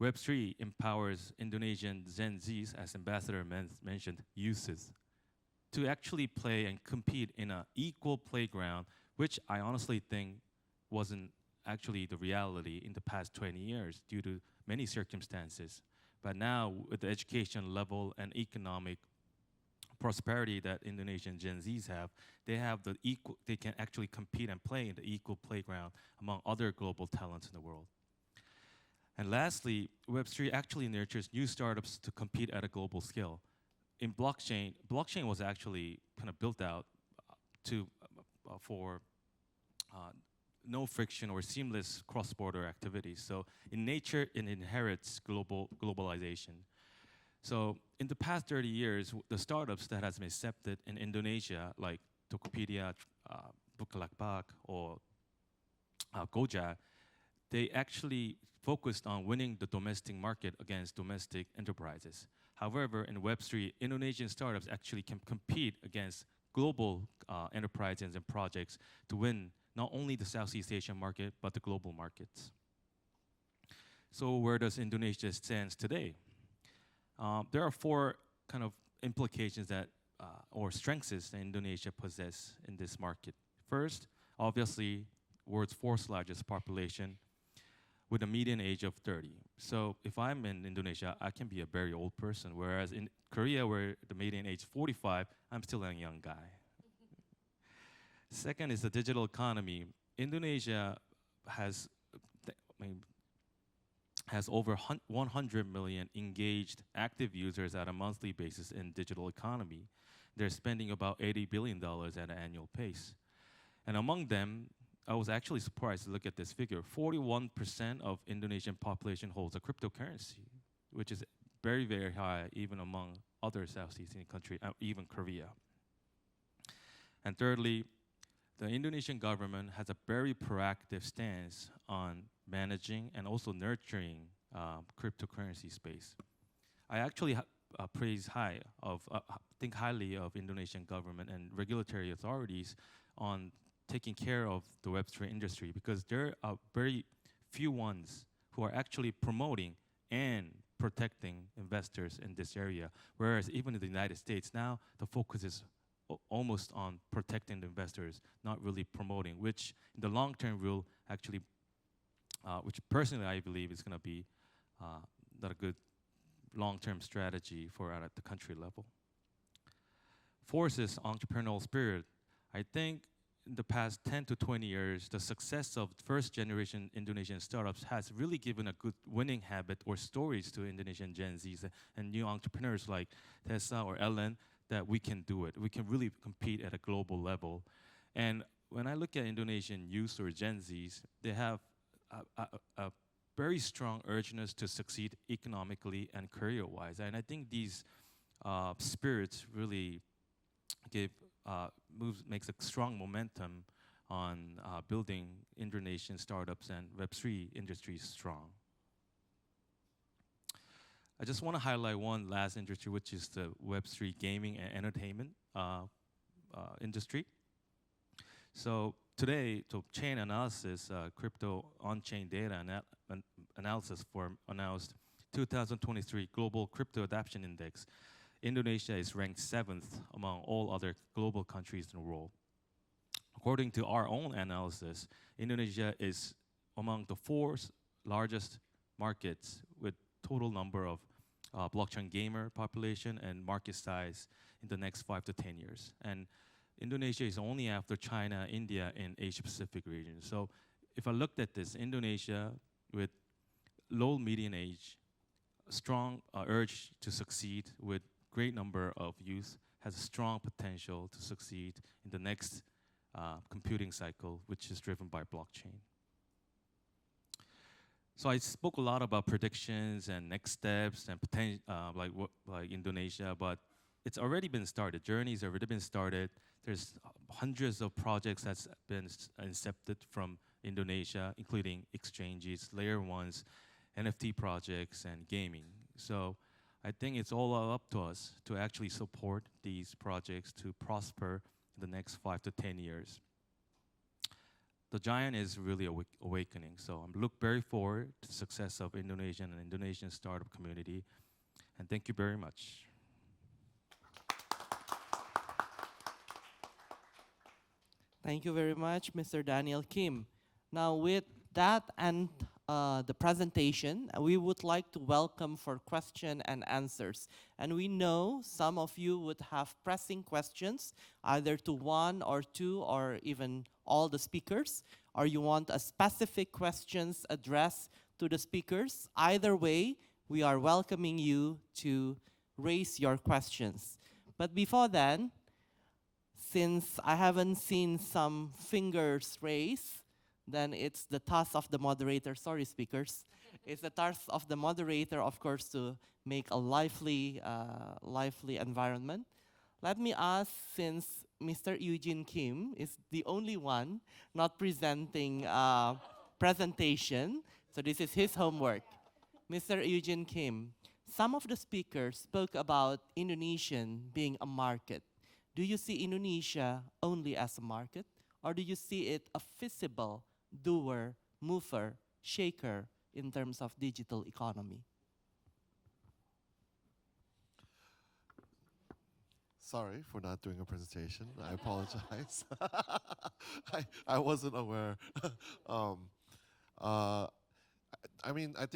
Web3 empowers Indonesian Gen Zs, as Ambassador mentioned, youths, to actually play and compete in an equal playground, which I honestly think wasn't actually the reality in the past 20 years due to many circumstances. But now, with the education level and economic prosperity that Indonesian Gen Zs have they can actually compete and play in the equal playground among other global talents in the world. And lastly, Web3 actually nurtures new startups to compete at a global scale. In blockchain was actually kind of built out for no friction or seamless cross-border activities. So in nature, it inherits globalization. So in the past 30 years, the startups that has been accepted in Indonesia, like Tokopedia, Bukalapak, or Gojek, they actually focused on winning the domestic market against domestic enterprises. However, in Web3, Indonesian startups actually can compete against global enterprises and projects to win not only the Southeast Asian market, but the global markets. So where does Indonesia stand today? There are 4 kind of implications that, or strengths that Indonesia possesses in this market. First, obviously, world's 4th largest population with a median age of 30. So if I'm in Indonesia, I can be a very old person, whereas in Korea, where the median age is 45, I'm still a young guy. Second is the digital economy. Indonesia has over 100 million engaged active users at a monthly basis in digital economy. They're spending about $80 billion at an annual pace. And among them, I was actually surprised to look at this figure. 41% of Indonesian population holds a cryptocurrency, which is very, very high even among other Southeast Asian countries, even Korea. And thirdly, the Indonesian government has a very proactive stance on managing and also nurturing cryptocurrency space. I actually think highly of Indonesian government and regulatory authorities on taking care of the Web3 industry, because there are very few ones who are actually promoting and protecting investors in this area. Whereas even in the United States now, the focus is almost on protecting the investors, not really promoting, which in the long term will actually which personally I believe is going to be not a good long-term strategy for at the country level. Fourth is entrepreneurial spirit. I think in the past 10 to 20 years, the success of first generation Indonesian startups has really given a good winning habit or stories to Indonesian Gen Zs and new entrepreneurs like Tessa or Ellen that we can do it. We can really compete at a global level. And when I look at Indonesian youth or Gen Zs, they have a very strong urgeness to succeed economically and career-wise. And I think these spirits really makes a strong momentum on building Indonesian startups and Web3 industries strong. I just want to highlight one last industry, which is the Web3 gaming and entertainment industry. So today, chain analysis, crypto on-chain data analysis firm announced 2023 Global Crypto Adoption Index. Indonesia is ranked 7th among all other global countries in the world. According to our own analysis, Indonesia is among the 4th largest markets with total number of blockchain gamer population and market size in the next 5 to 10 years. And Indonesia is only after China, India, and Asia-Pacific region. So if I looked at this, Indonesia with low median age, strong urge to succeed with great number of youth, has a strong potential to succeed in the next computing cycle, which is driven by blockchain. So I spoke a lot about predictions and next steps and like Indonesia, but it's already been started. Journey's already been started. There's hundreds of projects that's been incepted from Indonesia, including exchanges, layer ones, NFT projects, and gaming. So I think it's all up to us to actually support these projects to prosper in the next 5 to 10 years. The giant is really awakening, so I look very forward to the success of Indonesian and Indonesian startup community, and thank you very much. Thank you very much, Mr. Daniel Kim. Now, with that and the presentation, we would like to welcome for question and answers. And we know some of you would have pressing questions, either to one or two or even all the speakers, or you want a specific questions addressed to the speakers. Either way, we are welcoming you to raise your questions. But before then, since I haven't seen some fingers raised, then it's the task of the moderator, sorry speakers, it's the task of the moderator, of course, to make a lively environment. Let me ask, since Mr. Eugene Kim is the only one not presenting presentation, so this is his homework. Mr. Eugene Kim, some of the speakers spoke about Indonesian being a market. Do you see Indonesia only as a market, or do you see it a feasible doer, mover, shaker in terms of digital economy? Sorry for not doing a presentation. I apologize. I wasn't aware. I mean, I've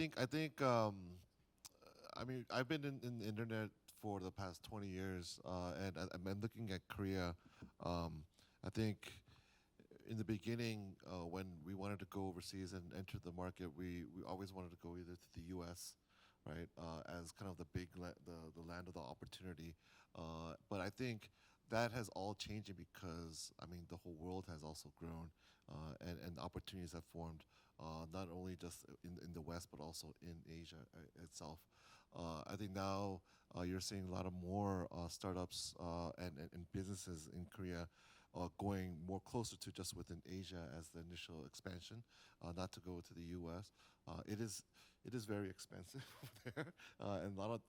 been in the internet for the past 20 years, and I'm looking at Korea. I think in the beginning, when we wanted to go overseas and enter the market, we always wanted to go either to the U.S., right, as kind of the land of the opportunity. But I think that has all changing because, I mean, the whole world has also grown, and opportunities have formed, not only just in the West, but also in Asia itself. I think now you're seeing a lot of more startups and businesses in Korea going more closer to just within Asia as the initial expansion, not to go to the U.S. It is very expensive over there, and a lot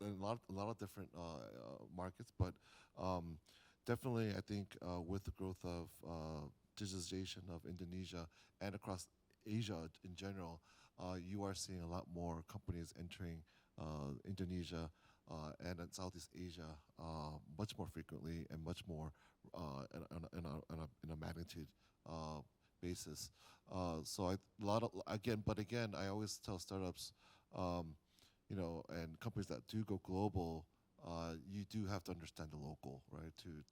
of different markets. But definitely, I think with the growth of digitalization of Indonesia and across Asia in general, you are seeing a lot more companies entering Indonesia and in Southeast Asia much more frequently and much more in a magnitude basis. So again, I always tell startups, and companies that do go global, you do have to understand the local, right, to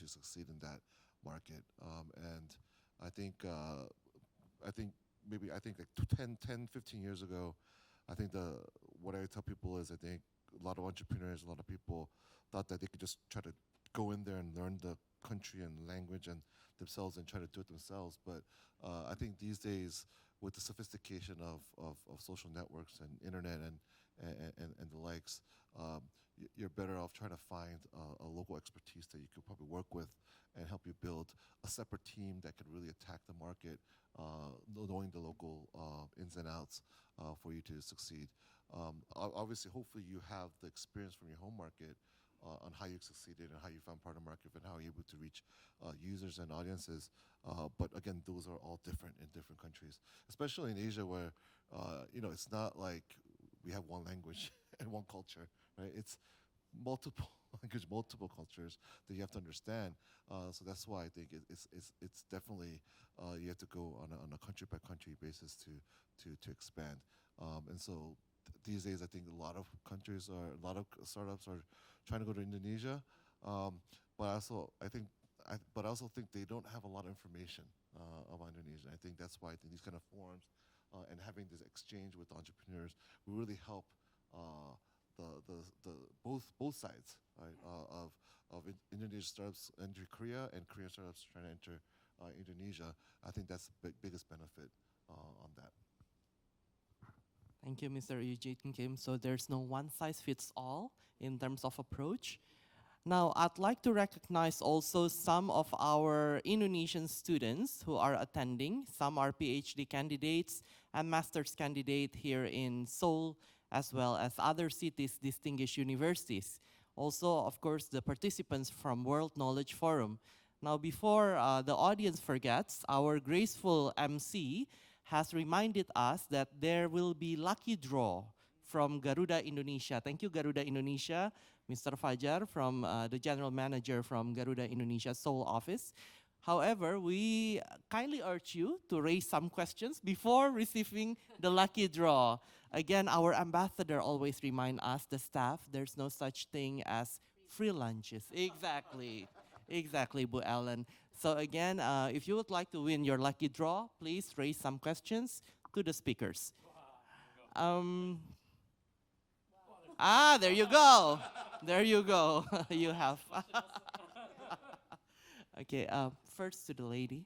succeed in that market. And I think like 10, 15 years ago, I think what I tell people is I think a lot of entrepreneurs, a lot of people thought that they could just try to go in there and learn the country and language and themselves and try to do it themselves. But I think these days, with the sophistication of social networks and internet and the likes, you're better off trying to find a local expertise that you could probably work with and help you build a separate team that could really attack the market, knowing the local ins and outs for you to succeed. Obviously, hopefully you have the experience from your home market on how you succeeded and how you found partner market and how you're able to reach users and audiences. But again, those are all different in different countries, especially in Asia where, it's not like we have one language and one culture, right? It's multiple language, multiple cultures that you have to understand. So that's why I think it's definitely you have to go on a country by country basis to expand. And so these days, I think a lot of startups are trying to go to Indonesia, but I also think they don't have a lot of information about Indonesia. I think that's why I think these kind of forums and having this exchange with entrepreneurs will really help both sides, right, of Indonesian startups enter Korea and Korean startups trying to enter Indonesia. I think that's the biggest benefit on that. Thank you, Mr. Eugene Kim. So there's no one size fits all in terms of approach. Now, I'd like to recognize also some of our Indonesian students who are attending. Some are PhD candidates and master's candidate here in Seoul, as well as other cities' distinguished universities. Also, of course, the participants from World Knowledge Forum. Now, before the audience forgets, our graceful MC has reminded us that there will be lucky draw from Garuda Indonesia. Thank you, Garuda Indonesia, Mr. Fajar, from the General Manager from Garuda Indonesia Seoul office. However, we kindly urge you to raise some questions before receiving the lucky draw. Again, our ambassador always remind us, the staff, there's no such thing as free lunches. Exactly, exactly, Bu Ellen. So again, if you would like to win your lucky draw, please raise some questions to the speakers. There you go. There you go. You have. Okay, first to the lady.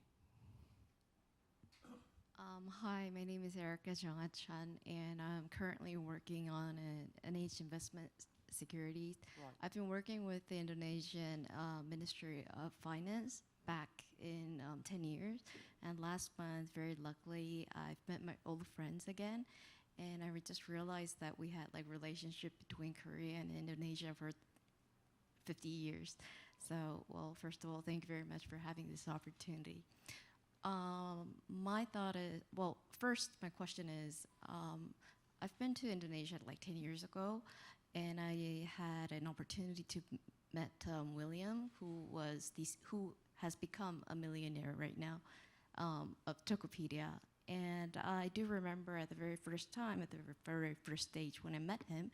Hi, my name is Erica Jongachan, and I'm currently working on an NH Investment Securities. Right. I've been working with the Indonesian Ministry of Finance back in 10 years, and last month, very luckily, I've met my old friends again, and I just realized that we had like relationship between Korea and Indonesia for 50 years. So, well, first of all, thank you very much for having this opportunity. My thought is, well, first, my question is, I've been to Indonesia like 10 years ago, and I had an opportunity to met William, who has become a millionaire right now, of Tokopedia. And I do remember at the very first time, at the very first stage when I met him,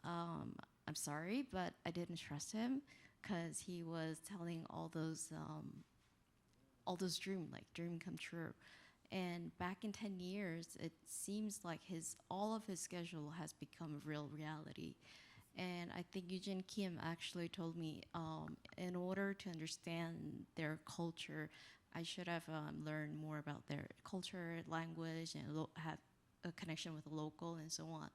I'm sorry, but I didn't trust him because he was telling all those dream come true. And back in 10 years, it seems like all of his schedule has become a real reality. And I think Eugene Kim actually told me, in order to understand their culture, I should have learned more about their culture, language, and have a connection with the local and so on.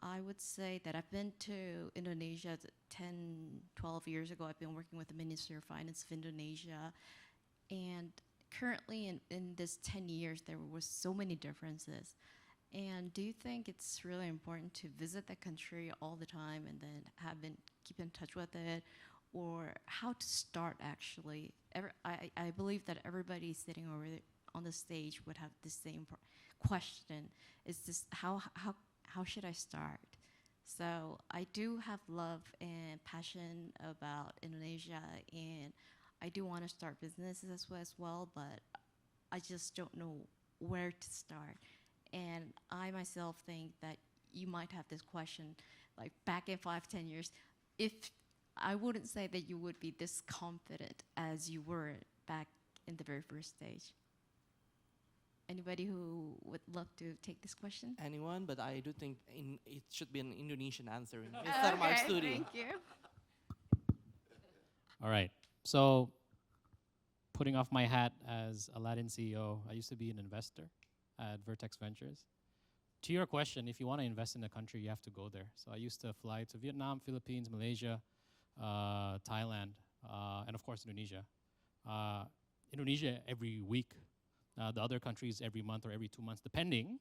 I would say that I've been to Indonesia 10, 12 years ago. I've been working with the Ministry of Finance of Indonesia. And currently in this 10 years, there was so many differences. And do you think it's really important to visit the country all the time and then keep in touch with it? Or how to start actually? I believe that everybody sitting over there on the stage would have the same question. Is this how should I start? So I do have love and passion about Indonesia, and I do want to start businesses as well, but I just don't know where to start. And I myself think that you might have this question, like back in 5, 10 years, if I wouldn't say that you would be this confident as you were back in the very first stage. Anybody who would love to take this question? Anyone? But I do think it should be an Indonesian answering. Mr. Marsudi. Thank you. All right. So, putting off my hat as Aladdin CEO, I used to be an investor at Vertex Ventures. To your question, if you want to invest in a country, you have to go there. So I used to fly to Vietnam, Philippines, Malaysia, Thailand, and of course Indonesia. Indonesia every week. The other countries every month or every 2 months, depending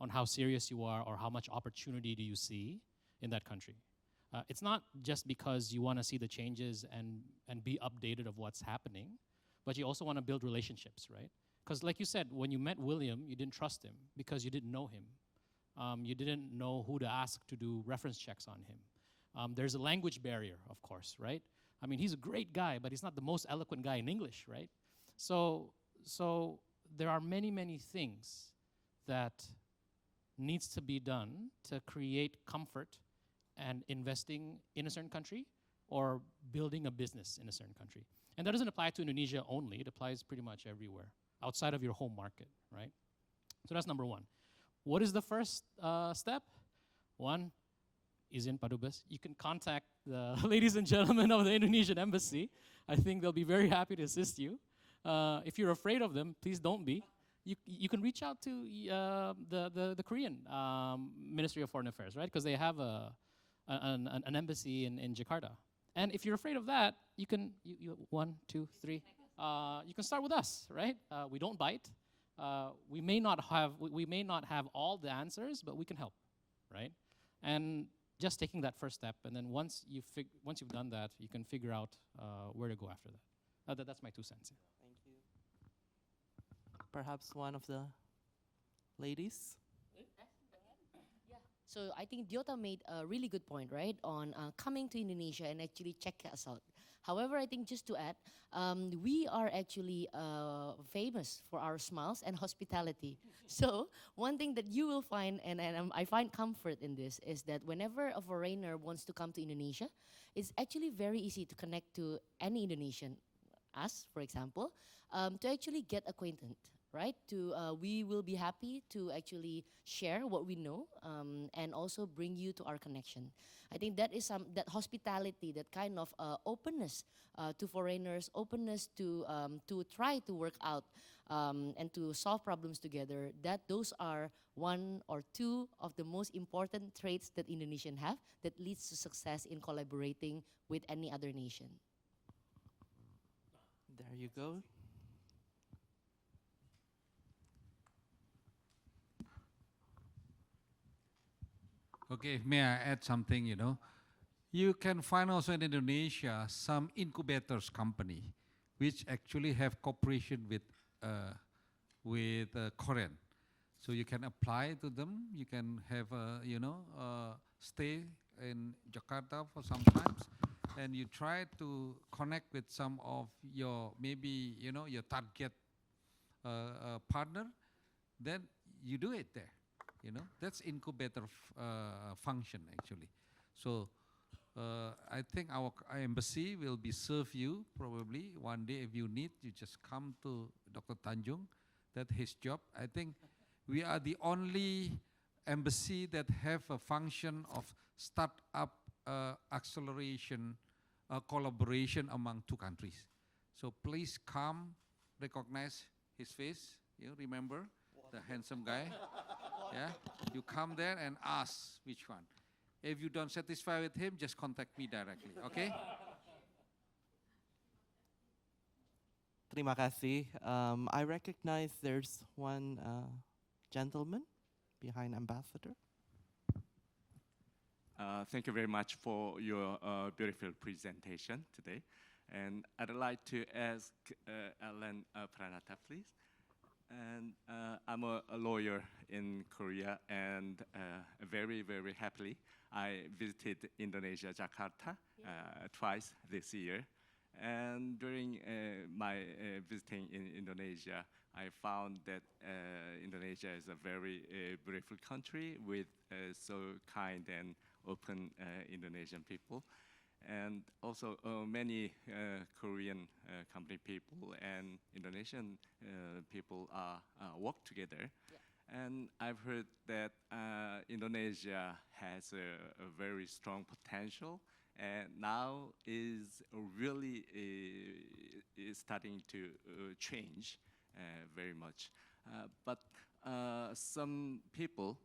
on how serious you are or how much opportunity do you see in that country. It's not just because you want to see the changes and be updated of what's happening, but you also want to build relationships, right? Because like you said, when you met William, you didn't trust him because you didn't know him. You didn't know who to ask to do reference checks on him. There's a language barrier, of course, right? I mean, he's a great guy, but he's not the most eloquent guy in English, right? So there are many, many things that needs to be done to create comfort and investing in a certain country or building a business in a certain country. And that doesn't apply to Indonesia only. It applies pretty much everywhere outside of your home market, right? So that's number one. What is the first step? One is in Padubes. You can contact the ladies and gentlemen of the Indonesian embassy. I think they'll be very happy to assist you. If you're afraid of them, please don't be. You can reach out to the Korean Ministry of Foreign Affairs, right? Because they have an embassy in Jakarta. And if you're afraid of that, you can, one, two, three. You can start with us, right? We don't bite. We may not have all the answers, but we can help, right? And just taking that first step, and then once you've done that, you can figure out where to go after that. That's my 2 cents. Thank you. Perhaps one of the ladies? So I think Diota made a really good point, right, on coming to Indonesia and actually check us out. However, I think just to add, we are actually famous for our smiles and hospitality. So one thing that you will find, and I find comfort in this, is that whenever a foreigner wants to come to Indonesia, it's actually very easy to connect to any Indonesian, us, for example, to actually get acquainted. Right? We will be happy to actually share what we know and also bring you to our connection. I think that is that hospitality, that kind of openness to foreigners, openness to try to work out and to solve problems together. Those are 1 or 2 of the most important traits that Indonesians have that leads to success in collaborating with any other nation. There you go. Okay, may I add something, You can find also in Indonesia some incubators company which actually have cooperation with Korean. So you can apply to them, you can have stay in Jakarta for some times, and you try to connect with some of your, maybe, your target partner, then you do it there. That's incubator function actually. So I think our embassy will serve you probably one day. If you need, you just come to Dr. Tanjung. That's his job. I think we are the only embassy that have a function of startup acceleration, collaboration among 2 countries. So please come, recognize his face. You remember the handsome guy? Yeah, you come there and ask which one. If you don't satisfy with him, just contact me directly, okay? Terima kasih. I recognize there's one gentleman behind Ambassador. Thank you very much for your beautiful presentation today. And I'd like to ask Alan Pranata, please. And I'm a lawyer in Korea, and very, very happily, I visited Indonesia, Jakarta, twice this year. And during my visiting in Indonesia, I found that Indonesia is a very beautiful country with so kind and open Indonesian people. And also many Korean company people and Indonesian people work together. And I've heard that Indonesia has a very strong potential, and now is really is starting to change very much. But some people,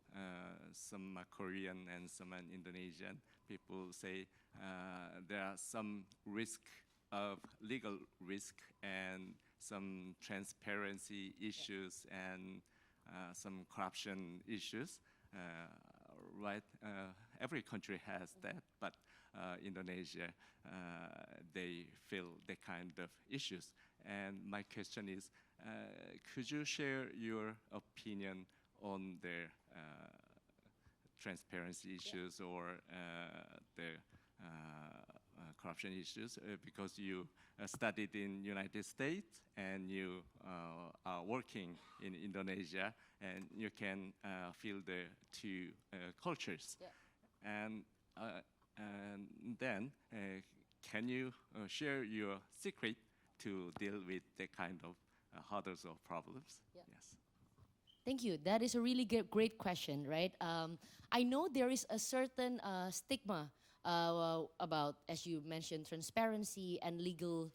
some Korean and some Indonesian people say there are some risk of legal risk and some transparency issues and some corruption issues, right? Every country has that, but Indonesia, they feel the kind of issues. And my question is, could you share your opinion on the transparency issues or the corruption issues? Because you studied in United States and you are working in Indonesia, and you can feel the two cultures. And then, can you share your secret to deal with the kind of hurdles or problems? Yes. Thank you. That is a really great question, right? I know there is a certain stigma about, as you mentioned, transparency and legal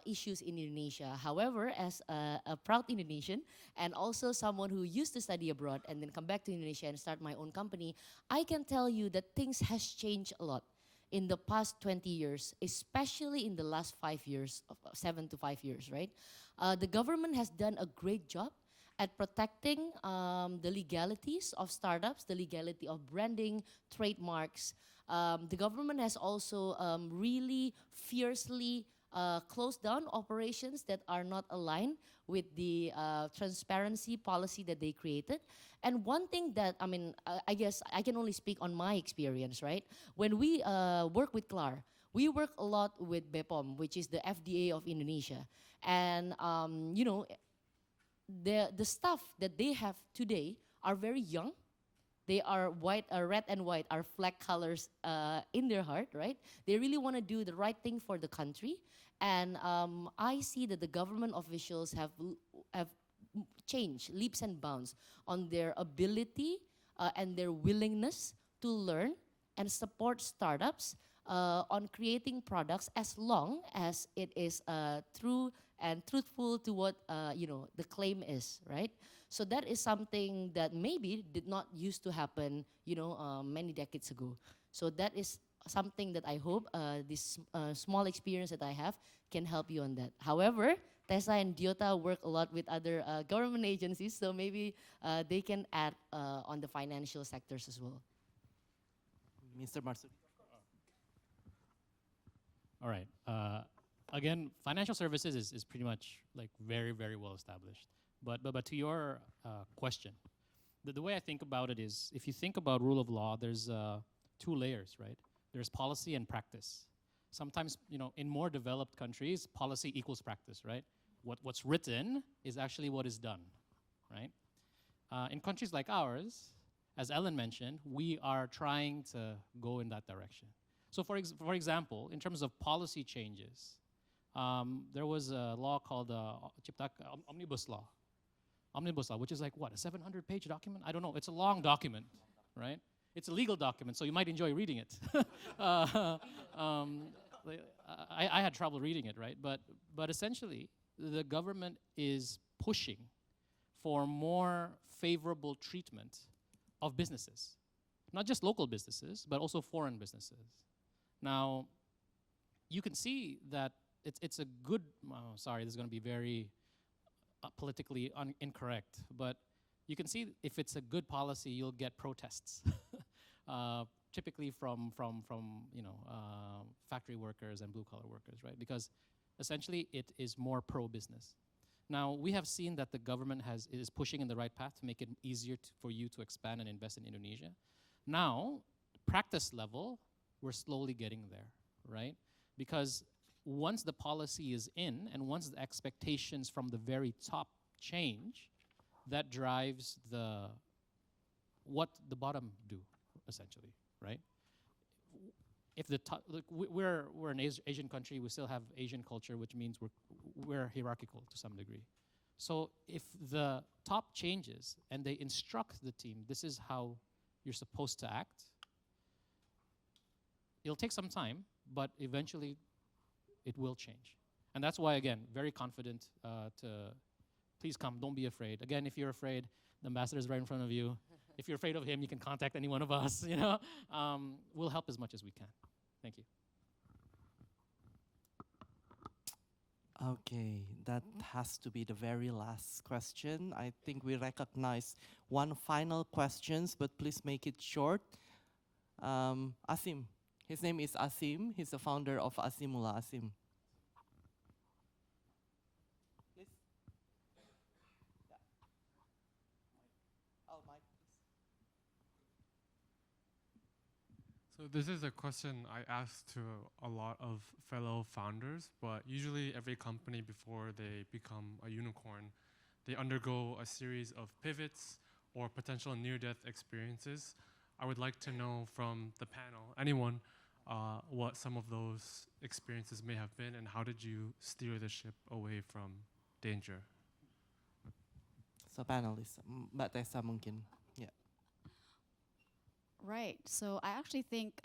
issues in Indonesia. However, as a proud Indonesian and also someone who used to study abroad and then come back to Indonesia and start my own company, I can tell you that things has changed a lot in the past 20 years, especially in the last 5 years, 7 to 5 years, right? The government has done a great job at protecting the legalities of startups, the legality of branding, trademarks. The government has also really fiercely closed down operations that are not aligned with the transparency policy that they created. And one thing that, I guess I can only speak on my experience, right? When we work with KLAR, we work a lot with BPOM, which is the FDA of Indonesia. And, you know, the staff that they have today are very young. They are white, red and white are flag colors in their heart, right? They really want to do the right thing for the country. And I see that the government officials have changed leaps and bounds on their ability and their willingness to learn and support startups on creating products as long as it is true and truthful to what the claim is, right? So that is something that maybe did not used to happen, many decades ago. So that is something that I hope this small experience that I have can help you on that. However, Tessa and Diota work a lot with other government agencies, so maybe they can add on the financial sectors as well. Mr. Marsu. All right. Again, financial services is pretty much like very, very well established. But to your question, the way I think about it is, if you think about rule of law, there's 2 layers, right? There's policy and practice. Sometimes, in more developed countries, policy equals practice, right? What's written is actually what is done, right? In countries like ours, as Ellen mentioned, we are trying to go in that direction. So for example, in terms of policy changes, there was a law called Omnibus Law. Omnibus Law, which is like, what, a 700-page document? I don't know. It's a long document, right? It's a legal document, so you might enjoy reading it. I had trouble reading it, right? But essentially, the government is pushing for more favorable treatment of businesses. Not just local businesses, but also foreign businesses. Now, you can see that it's a good, sorry, this is going to be very politically incorrect, but you can see if it's a good policy, you'll get protests, typically from factory workers and blue-collar workers, right? Because essentially it is more pro-business. Now, we have seen that the government is pushing in the right path to make it easier for you to expand and invest in Indonesia. Now, practice level, we're slowly getting there, right? Because once the policy is in and once the expectations from the very top change, that drives what the bottom do, essentially, right? If the top, look, we're an Asian country, we still have Asian culture, which means we're hierarchical to some degree. So if the top changes and they instruct the team, this is how you're supposed to act, it'll take some time, but eventually it will change. And that's why, again, very confident to please come, don't be afraid. Again, if you're afraid, the ambassador is right in front of you. If you're afraid of him, you can contact any one of us, you know. We'll help as much as we can. Thank you. Okay, that has to be the very last question. I think we recognize one final questions, but please make it short. Asim, his name is Asim. He's the founder of Asimula. Asim. Please. Yeah. Oh, Mike. So this is a question I ask to a lot of fellow founders, but usually every company before they become a unicorn, they undergo a series of pivots or potential near-death experiences. I would like to know from the panel, anyone, what some of those experiences may have been and how did you steer the ship away from danger? So panelists, Mbak Tessa mungkin. Yeah. Right. So I actually think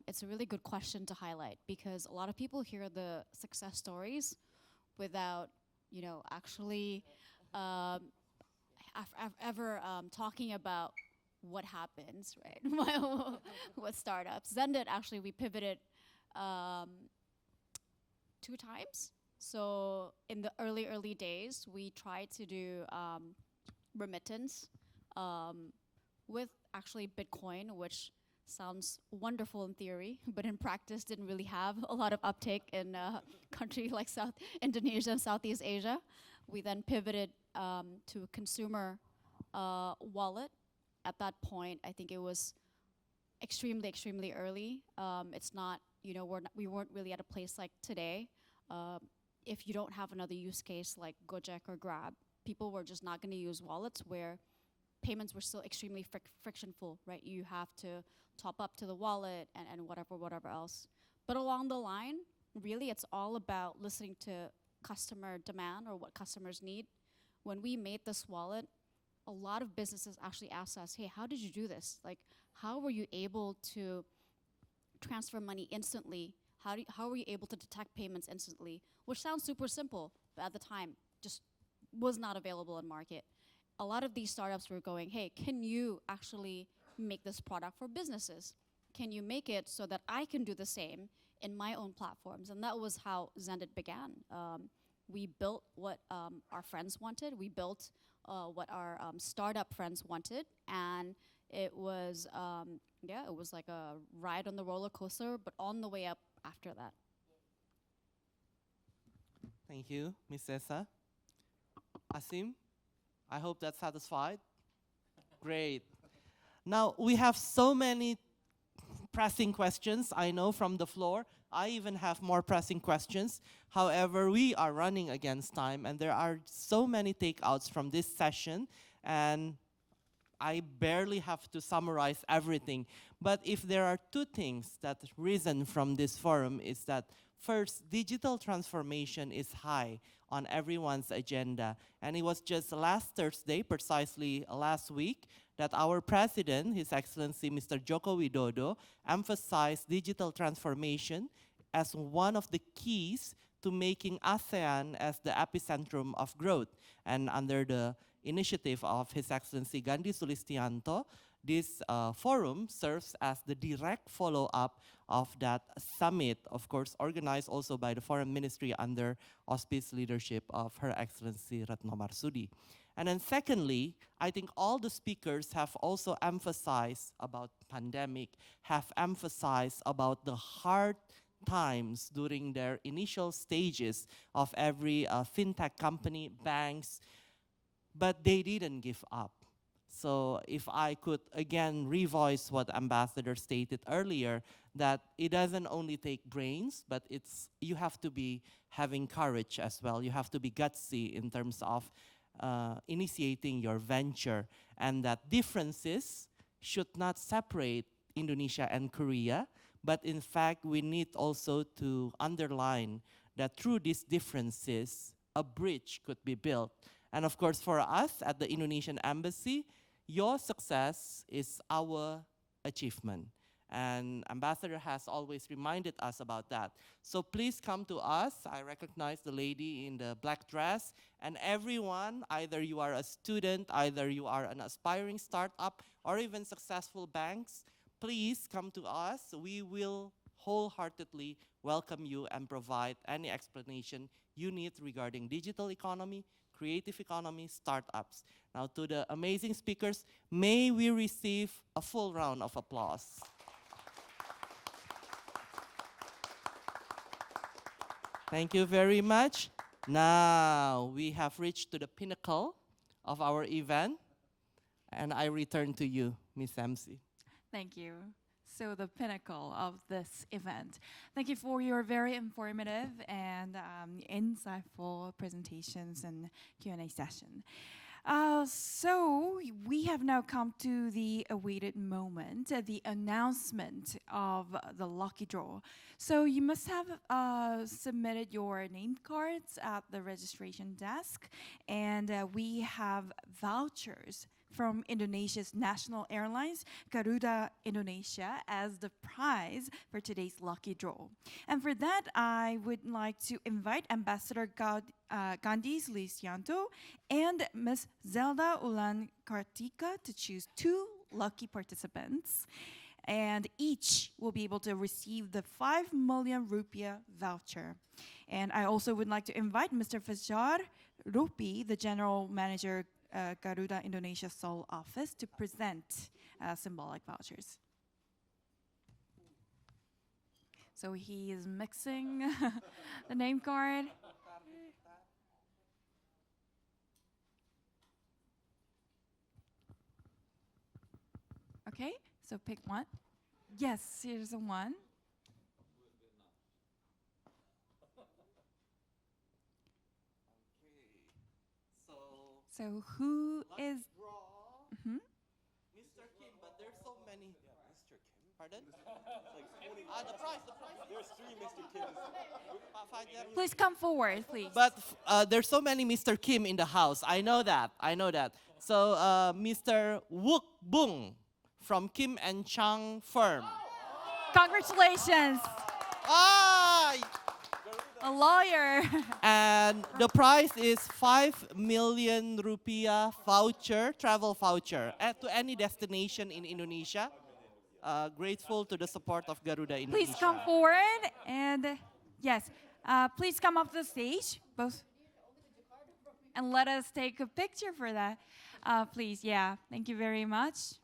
it's a really good question to highlight because a lot of people hear the success stories without, you know, actually ever talking about what happens, right? With startups. Zendit, actually, we pivoted 2 times. So in the early days, we tried to do remittance with actually Bitcoin, which sounds wonderful in theory, but in practice didn't really have a lot of uptake in a country like Indonesia and Southeast Asia. We then pivoted to a consumer wallet. At that point, I think it was extremely early. It's not, you know, we weren't really at a place like today. If you don't have another use case like Gojek or Grab, people were just not going to use wallets where payments were still extremely frictionful, right? You have to top up to the wallet and whatever else. But along the line, really, it's all about listening to customer demand or what customers need. When we made this wallet, a lot of businesses actually asked us, hey, how did you do this? Like, how were you able to transfer money instantly? How were you able to detect payments instantly? Which sounds super simple, but at the time, just was not available in market. A lot of these startups were going, hey, can you actually make this product for businesses? Can you make it so that I can do the same in my own platforms? And that was how Zendit began. We built what our friends wanted. We built what our startup friends wanted. And it was, it was like a ride on the roller coaster, but on the way up after that. Thank you, Ms. Tessa. Asim, I hope that's satisfied. Great. Now, we have so many pressing questions, I know, from the floor. I even have more pressing questions. However, we are running against time, and there are so many takeouts from this session, and I barely have to summarize everything. But if there are 2 things that risen from this forum is that, first, digital transformation is high on everyone's agenda. And it was just last Thursday, precisely last week, that our president, His Excellency Mr. Joko Widodo, emphasized digital transformation as one of the keys to making ASEAN as the epicentrum of growth. And under the initiative of His Excellency Gandhi Sulistianto, this forum serves as the direct follow-up of that summit, of course, organized also by the Foreign Ministry under auspicious leadership of Her Excellency Retno Marsudi. And then secondly, I think all the speakers have also emphasized about pandemic, have emphasized about the hard times during their initial stages of every fintech company, banks, but they didn't give up. So if I could again revoice what Ambassador stated earlier, that it doesn't only take brains, but you have to be having courage as well. You have to be gutsy in terms of initiating your venture, and that differences should not separate Indonesia and Korea, but in fact we need also to underline that through these differences, a bridge could be built. And of course, for us at the Indonesian Embassy, your success is our achievement. And Ambassador has always reminded us about that. So please come to us. I recognize the lady in the black dress. And everyone, either you are a student, either you are an aspiring startup, or even successful banks, please come to us. We will wholeheartedly welcome you and provide any explanation you need regarding digital economy, creative economy, startups. Now to the amazing speakers, may we receive a full round of applause. Thank you very much. Now we have reached to the pinnacle of our event, and I return to you, Miss MC. Thank you. So the pinnacle of this event. Thank you for your very informative and insightful presentations and Q&A session. So we have now come to the awaited moment, the announcement of the lucky draw. So you must have submitted your name cards at the registration desk, and we have vouchers from Indonesia's national airlines, Garuda Indonesia, as the prize for today's lucky draw. And for that, I would like to invite Ambassador Gandhi Sulistianto and Ms. Zelda Ulan Kartika to choose 2 lucky participants. And each will be able to receive the 5 million rupiah voucher. And I also would like to invite Mr. Fajar Rupi, the General Manager Garuda Indonesia Seoul office, to present symbolic vouchers. So he is mixing the name card. Okay, so pick one. Yes, here's the one. So who is? Mr. Kim, but there's so many. Mr. Kim? Pardon? The prize. There's 3 Mr. Kims. Please come forward, please. But there's so many Mr. Kim in the house. I know that. So Mr. Wook Bung from Kim and Chang firm. Congratulations. A lawyer. And the prize is 5 million rupiah voucher, travel voucher, to any destination in Indonesia. Grateful to the support of Garuda Indonesia. Please come forward, and yes, please come up the stage, both, and let us take a picture for that. Please, yeah, thank you very much.